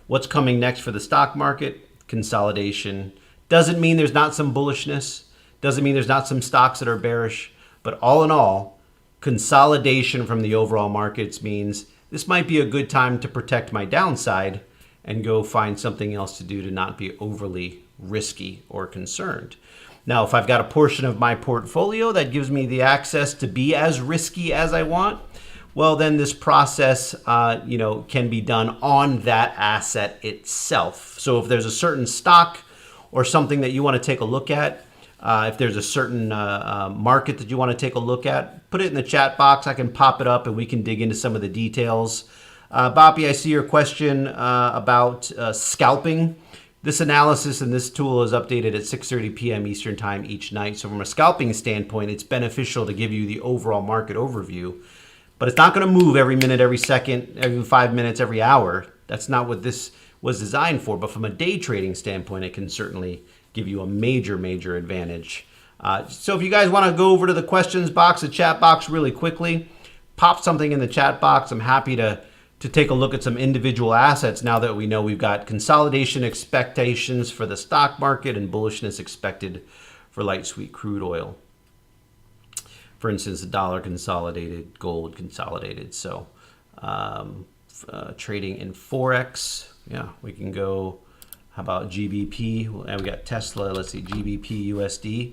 Speaker 1: what's coming next for the stock market? Consolidation. Doesn't mean there's not some bullishness. Doesn't mean there's not some stocks that are bearish. But all in all, consolidation from the overall markets means this might be a good time to protect my downside and go find something else to do to not be overly risky or concerned. Now, if I've got a portion of my portfolio that gives me the access to be as risky as I want, well, then this process, can be done on that asset itself. So if there's a certain stock or something that you want to take a look at, if there's a certain market that you want to take a look at, put it in the chat box. I can pop it up and we can dig into some of the details. Boppy, I see your question about scalping. This analysis and this tool is updated at 6:30 p.m. Eastern Time each night. So from a scalping standpoint, it's beneficial to give you the overall market overview. But it's not going to move every minute, every second, every 5 minutes, every hour. That's not what this was designed for. But from a day trading standpoint, it can certainly give you a major, major advantage. So if you guys want to go over to the questions box, the chat box really quickly, pop something in the chat box. I'm happy to take a look at some individual assets now that we know we've got consolidation expectations for the stock market and bullishness expected for light sweet crude oil. For instance, the dollar consolidated, gold consolidated. So trading in Forex, yeah, we can go. How about GBP? And we got Tesla. Let's see, GBP USD.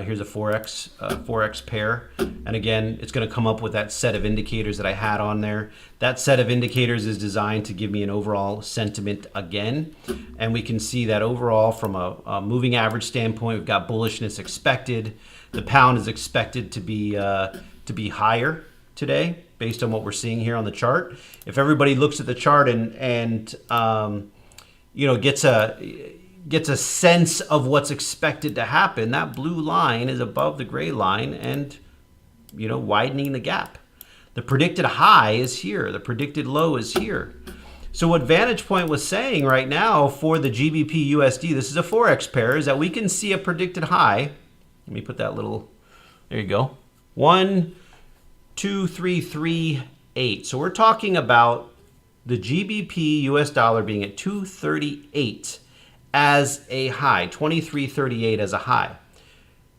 Speaker 1: Here's a Forex pair. And again, it's going to come up with that set of indicators that I had on there. That set of indicators is designed to give me an overall sentiment again. And we can see that overall from a moving average standpoint, we've got bullishness expected. The pound is expected to be higher today based on what we're seeing here on the chart. If everybody looks at the chart and gets a sense of what's expected to happen, that blue line is above the gray line and, widening the gap. The predicted high is here. The predicted low is here. So what VantagePoint was saying right now for the GBP USD, this is a Forex pair, is that we can see a predicted high. Let me put that little, there you go. 1, 2, 3, 3, 8. So we're talking about the GBP US dollar being at 238 as a high, 23.38 as a high.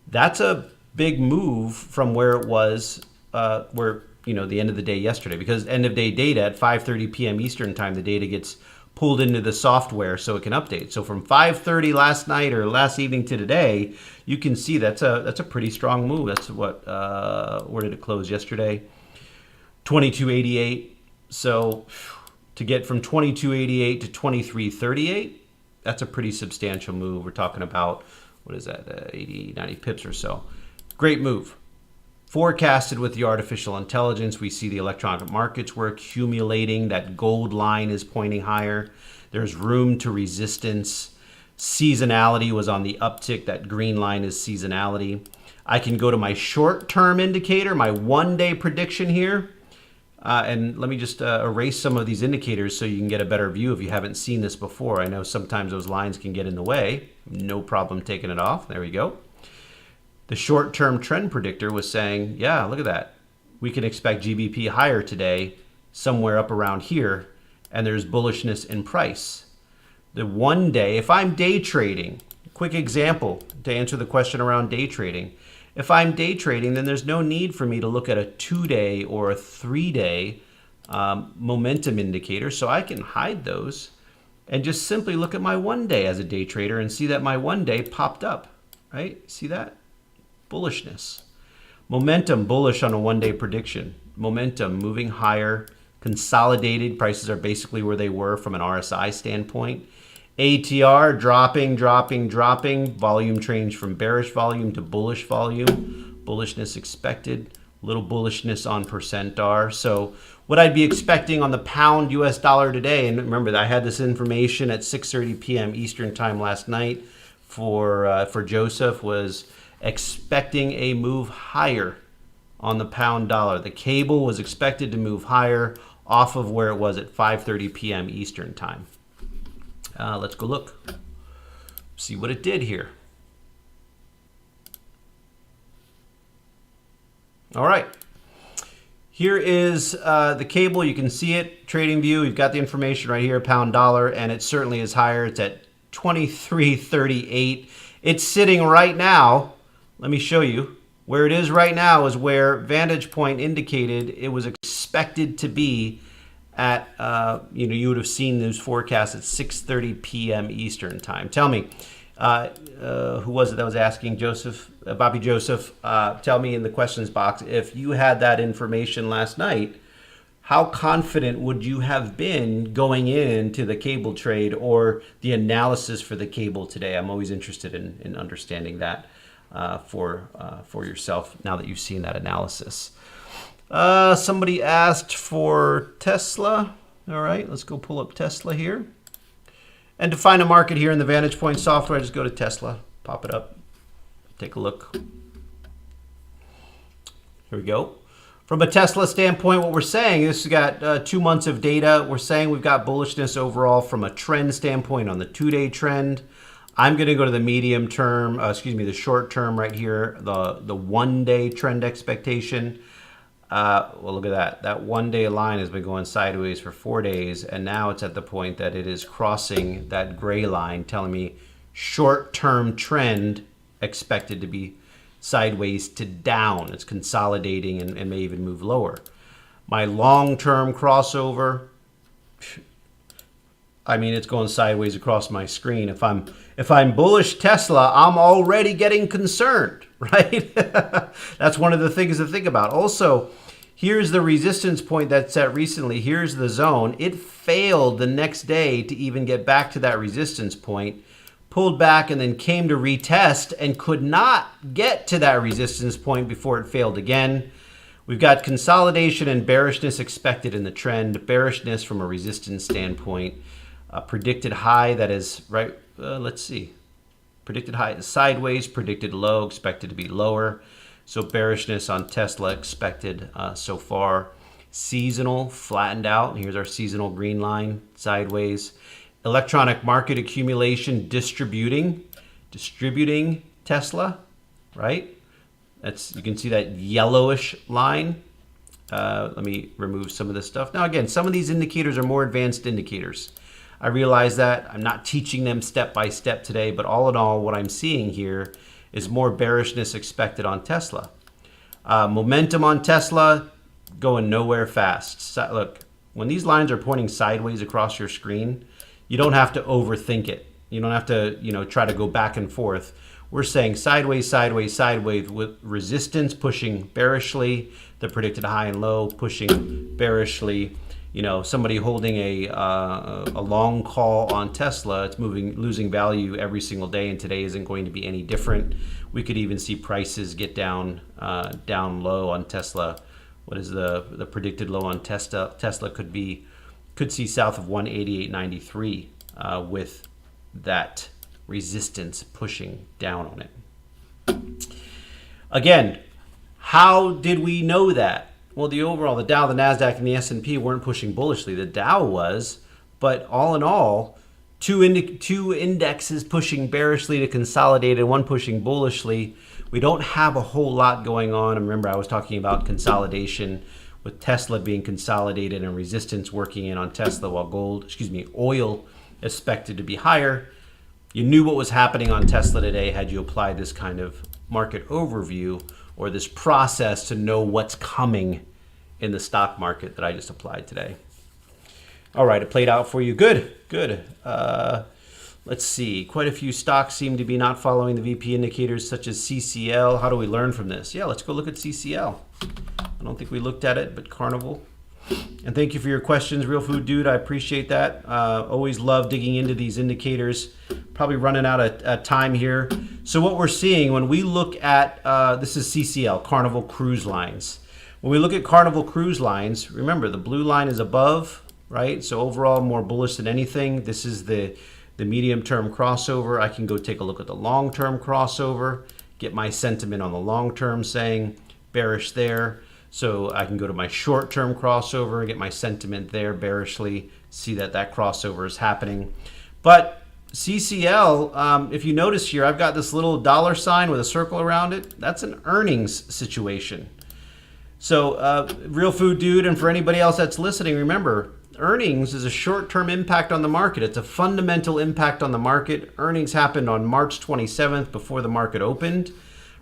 Speaker 1: That's a big move from where it was, the end of the day yesterday, because end of day data at 5:30 p.m. Eastern time, the data gets pulled into the software so it can update. So from 5:30 last night or last evening to today, you can see that's a pretty strong move. That's what where did it close yesterday? 22.88. So to get from 22.88 to 23.38, that's a pretty substantial move. We're talking about, what is that, 80, 90 pips or so. Great move. Forecasted with the artificial intelligence, we see the electronic markets were accumulating. That gold line is pointing higher. There's room to resistance. Seasonality was on the uptick. That green line is seasonality. I can go to my short-term indicator, my one-day prediction here. And let me just erase some of these indicators so you can get a better view if you haven't seen this before. I know sometimes those lines can get in the way. No problem taking it off. There we go. The short-term trend predictor was saying, yeah, look at that. We can expect GBP higher today, somewhere up around here, and there's bullishness in price. The one day, if I'm day trading, quick example to answer the question around day trading. If I'm day trading, then there's no need for me to look at a 2-day or a 3-day momentum indicator, so I can hide those and just simply look at my 1 day as a day trader and see that my 1 day popped up, right? See that? Bullishness. Momentum bullish on a 1-day prediction. Momentum moving higher. Consolidated prices are basically where they were from an RSI standpoint. ATR dropping. Volume change from bearish volume to bullish volume. Bullishness expected. Little bullishness on %R. So what I'd be expecting on the pound US dollar today, and remember that I had this information at 6:30 p.m. Eastern time last night for Joseph, was expecting a move higher on the pound dollar. The cable was expected to move higher off of where it was at 5:30 p.m. Eastern time. Let's go look. See what it did here. All right. Here is the cable. You can see it. Trading View. We've got the information right here, pound dollar, and it certainly is higher. It's at 23.38. It's sitting right now. Let me show you. Where it is right now is where VantagePoint indicated it was expected to be at, you would have seen those forecasts at 6:30 p.m. Eastern time. Tell me, who was it that was asking? Joseph, Bobby Joseph, tell me in the questions box, if you had that information last night, how confident would you have been going into the cable trade or the analysis for the cable today? I'm always interested in understanding that for yourself now that you've seen that analysis. Somebody asked for Tesla. All right, let's go pull up Tesla here. And to find a market here in the VantagePoint software, just go to Tesla, pop it up, take a look. Here we go. From a Tesla standpoint, what we're saying, this has got 2 months of data. We're saying we've got bullishness overall from a trend standpoint on the 2-day trend. I'm going to go to the medium term, the short term right here, the 1-day trend expectation. Well, look at that. That 1-day line has been going sideways for 4 days, and now it's at the point that it is crossing that gray line, telling me short-term trend expected to be sideways to down. It's consolidating and may even move lower. My long-term crossover, I mean, it's going sideways across my screen. If I'm bullish Tesla, I'm already getting concerned, right? That's one of the things to think about. Also, here's the resistance point that's set recently. Here's the zone. It failed the next day to even get back to that resistance point, pulled back and then came to retest and could not get to that resistance point before it failed again. We've got consolidation and bearishness expected in the trend. Bearishness from a resistance standpoint. Predicted high, that is right. Let's see. Predicted high is sideways. Predicted low expected to be lower. So bearishness on Tesla expected so far. Seasonal flattened out. Here's our seasonal green line sideways. Electronic market accumulation distributing Tesla, right? You can see that yellowish line. Let me remove some of this stuff. Now, again, some of these indicators are more advanced indicators. I realize that. I'm not teaching them step by step today, but all in all, what I'm seeing here is more bearishness expected on Tesla. Momentum on Tesla going nowhere fast. So, look, when these lines are pointing sideways across your screen, you don't have to overthink it. You don't have to, try to go back and forth. We're saying sideways, sideways, sideways with resistance pushing bearishly, the predicted high and low pushing bearishly. Somebody holding a long call on Tesla, it's losing value every single day, and today isn't going to be any different. We could even see prices get down low on Tesla. What is the predicted low on Tesla? Tesla could see south of 188.93 with that resistance pushing down on it. Again, how did we know that? Well, the Dow, the NASDAQ, and the S&P weren't pushing bullishly. The Dow was, but all in all, two indexes pushing bearishly to consolidate and one pushing bullishly. We don't have a whole lot going on. And remember, I was talking about consolidation with Tesla being consolidated and resistance working in on Tesla while oil expected to be higher. You knew what was happening on Tesla today had you applied this kind of market overview or this process to know what's coming in the stock market that I just applied today. All right, it played out for you. Good. Let's see. Quite a few stocks seem to be not following the VP indicators, such as CCL. How do we learn from this? Yeah, let's go look at CCL. I don't think we looked at it, but Carnival. And thank you for your questions, Real Food Dude. I appreciate that. Always love digging into these indicators. Probably running out of time here. So what we're seeing when we look at, this is CCL, Carnival Cruise Lines. When we look at Carnival Cruise Lines, remember the blue line is above, right? So overall more bullish than anything. This is the medium-term crossover. I can go take a look at the long-term crossover, get my sentiment on the long-term saying bearish there. So I can go to my short-term crossover, get my sentiment there bearishly, see that crossover is happening. But CCL, if you notice here, I've got this little dollar sign with a circle around it. That's an earnings situation. So Real Food Dude, and for anybody else that's listening, remember, earnings is a short-term impact on the market. It's a fundamental impact on the market. Earnings happened on March 27th before the market opened,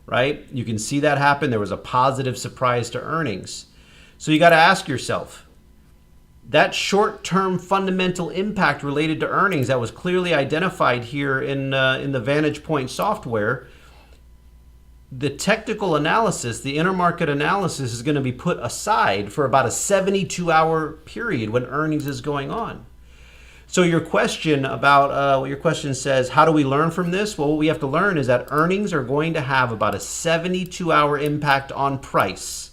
Speaker 1: right? You can see that happen. There was a positive surprise to earnings. So you got to ask yourself, that short-term fundamental impact related to earnings that was clearly identified here in the VantagePoint software, the technical analysis, the intermarket analysis is going to be put aside for about a 72-hour period when earnings is going on. So your question about what your question says, how do we learn from this? Well, what we have to learn is that earnings are going to have about a 72-hour impact on price.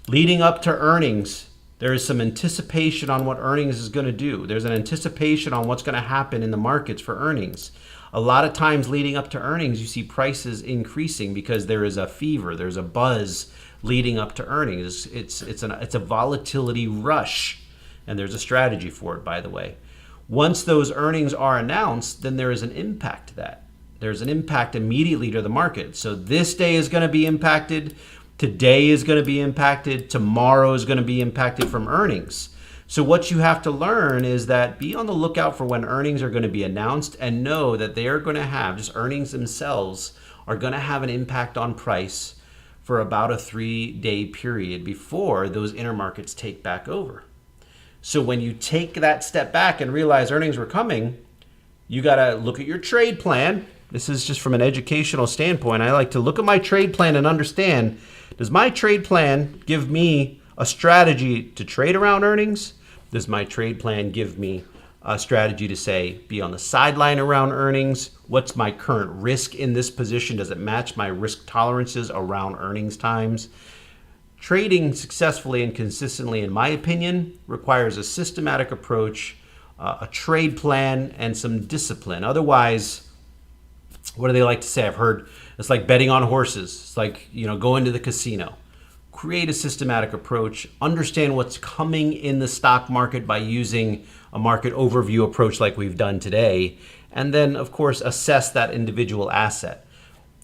Speaker 1: Leading up to earnings, there is some anticipation on what earnings is going to do. There's an anticipation on what's going to happen in the markets for earnings. A lot of times leading up to earnings, you see prices increasing because there is a fever, there's a buzz leading up to earnings. It's a volatility rush, and there's a strategy for it, by the way. Once those earnings are announced, then there is an impact to that. There's an impact immediately to the market. So this day is going to be impacted. Today is going to be impacted. Tomorrow is going to be impacted from earnings. So what you have to learn is that be on the lookout for when earnings are going to be announced and know that they are going to have, just earnings themselves are going to have an impact on price for about a 3-day period before those intermarkets take back over. So when you take that step back and realize earnings were coming, you got to look at your trade plan. This is just from an educational standpoint. I like to look at my trade plan and understand, does my trade plan give me a strategy to trade around earnings? Does my trade plan give me a strategy to say, be on the sideline around earnings? What's my current risk in this position? Does it match my risk tolerances around earnings times? Trading successfully and consistently, in my opinion, requires a systematic approach, a trade plan, and some discipline. Otherwise, what do they like to say? I've heard it's like betting on horses. It's like, going to the casino. create a systematic approach, understand what's coming in the stock market by using a market overview approach like we've done today, and then, of course, assess that individual asset.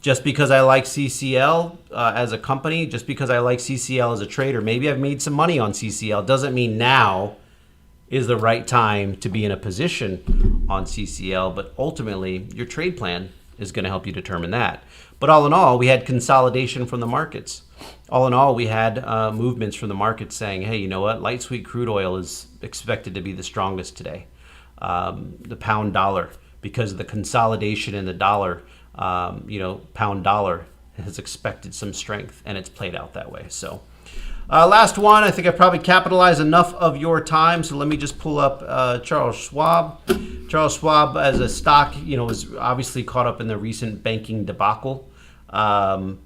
Speaker 1: Just because I like CCL as a company, just because I like CCL as a trader, maybe I've made some money on CCL, doesn't mean now is the right time to be in a position on CCL, but ultimately your trade plan is going to help you determine that. But all in all, we had consolidation from the markets. All in all, we had movements from the market saying, hey, you know what? Light sweet crude oil is expected to be the strongest today. The pound dollar, because of the consolidation in the dollar, pound dollar has expected some strength, and it's played out that way. So last one, I think I probably capitalized enough of your time. So let me just pull up Charles Schwab. Charles Schwab as a stock, was obviously caught up in the recent banking debacle.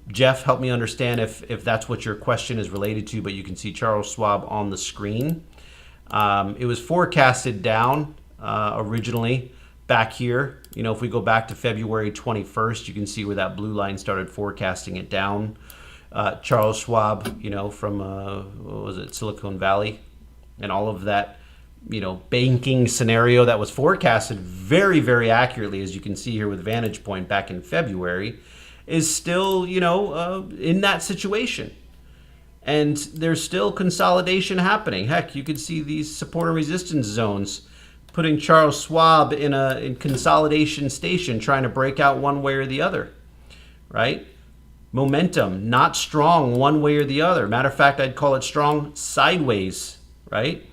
Speaker 1: Jeff, help me understand if that's what your question is related to, but you can see Charles Schwab on the screen. It was forecasted down originally back here. If we go back to February 21st, you can see where that blue line started forecasting it down. Charles Schwab, from what was it, Silicon Valley, and all of that, banking scenario that was forecasted very, very accurately, as you can see here with VantagePoint back in February, is still, in that situation. And there's still consolidation happening. Heck, you could see these support and resistance zones putting Charles Schwab in consolidation station, trying to break out one way or the other, right? Momentum, not strong one way or the other. Matter of fact, I'd call it strong sideways, right?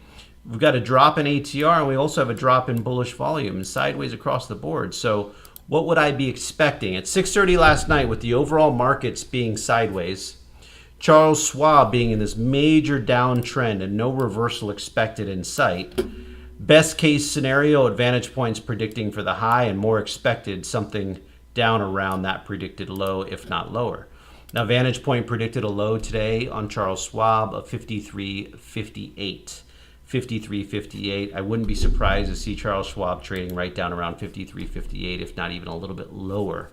Speaker 1: We've got a drop in ATR, and we also have a drop in bullish volume, sideways across the board. So what would I be expecting? At 6:30 last night, with the overall markets being sideways, Charles Schwab being in this major downtrend and no reversal expected in sight, best case scenario, VantagePoint's predicting for the high, and more expected something down around that predicted low, if not lower. Now, VantagePoint predicted a low today on Charles Schwab of 53.58. 53.58. I wouldn't be surprised to see Charles Schwab trading right down around 53.58, if not even a little bit lower.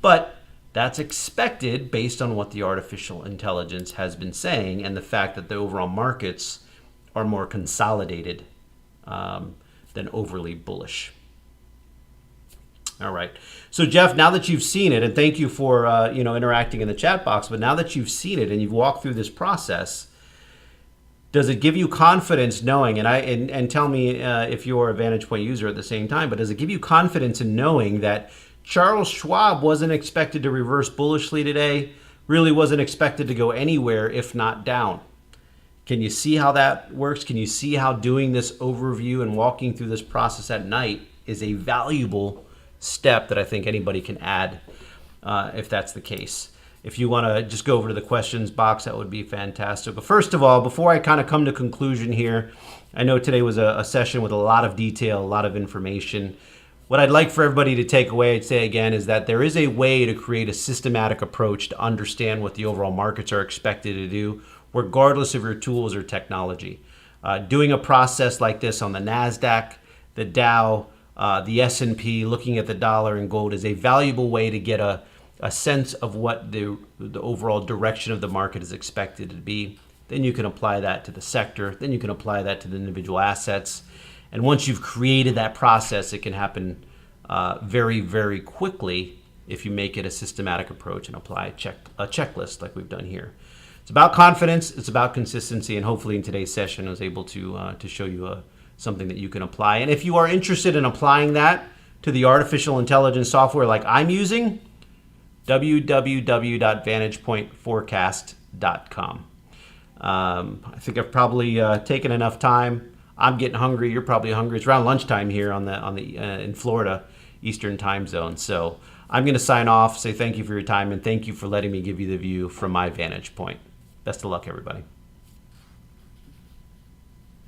Speaker 1: But that's expected based on what the artificial intelligence has been saying and the fact that the overall markets are more consolidated than overly bullish. All right. So Jeff, now that you've seen it, and thank you for interacting in the chat box, but now that you've seen it and you've walked through this process, does it give you confidence knowing, and tell me if you're a VantagePoint user at the same time, but does it give you confidence in knowing that Charles Schwab wasn't expected to reverse bullishly today, really wasn't expected to go anywhere if not down? Can you see how that works? Can you see how doing this overview and walking through this process at night is a valuable step that I think anybody can add if that's the case? If you want to just go over to the questions box, that would be fantastic. But first of all, before I kind of come to conclusion here, I know today was a session with a lot of detail, a lot of information. What I'd like for everybody to take away, I'd say again, is that there is a way to create a systematic approach to understand what the overall markets are expected to do, regardless of your tools or technology. Doing a process like this on the NASDAQ, the Dow, the S&P, looking at the dollar and gold is a valuable way to get a sense of what the overall direction of the market is expected to be. Then you can apply that to the sector. Then you can apply that to the individual assets. And once you've created that process, it can happen very, very quickly if you make it a systematic approach and apply a checklist like we've done here. It's about confidence. It's about consistency. And hopefully in today's session, I was able to show you something that you can apply. And if you are interested in applying that to the artificial intelligence software like I'm using, www.vantagepointforecast.com. I think I've probably taken enough time. I'm getting hungry. You're probably hungry. It's around lunchtime here in Florida, Eastern time zone. So I'm going to sign off, say thank you for your time, and thank you for letting me give you the view from my vantage point. Best of luck, everybody.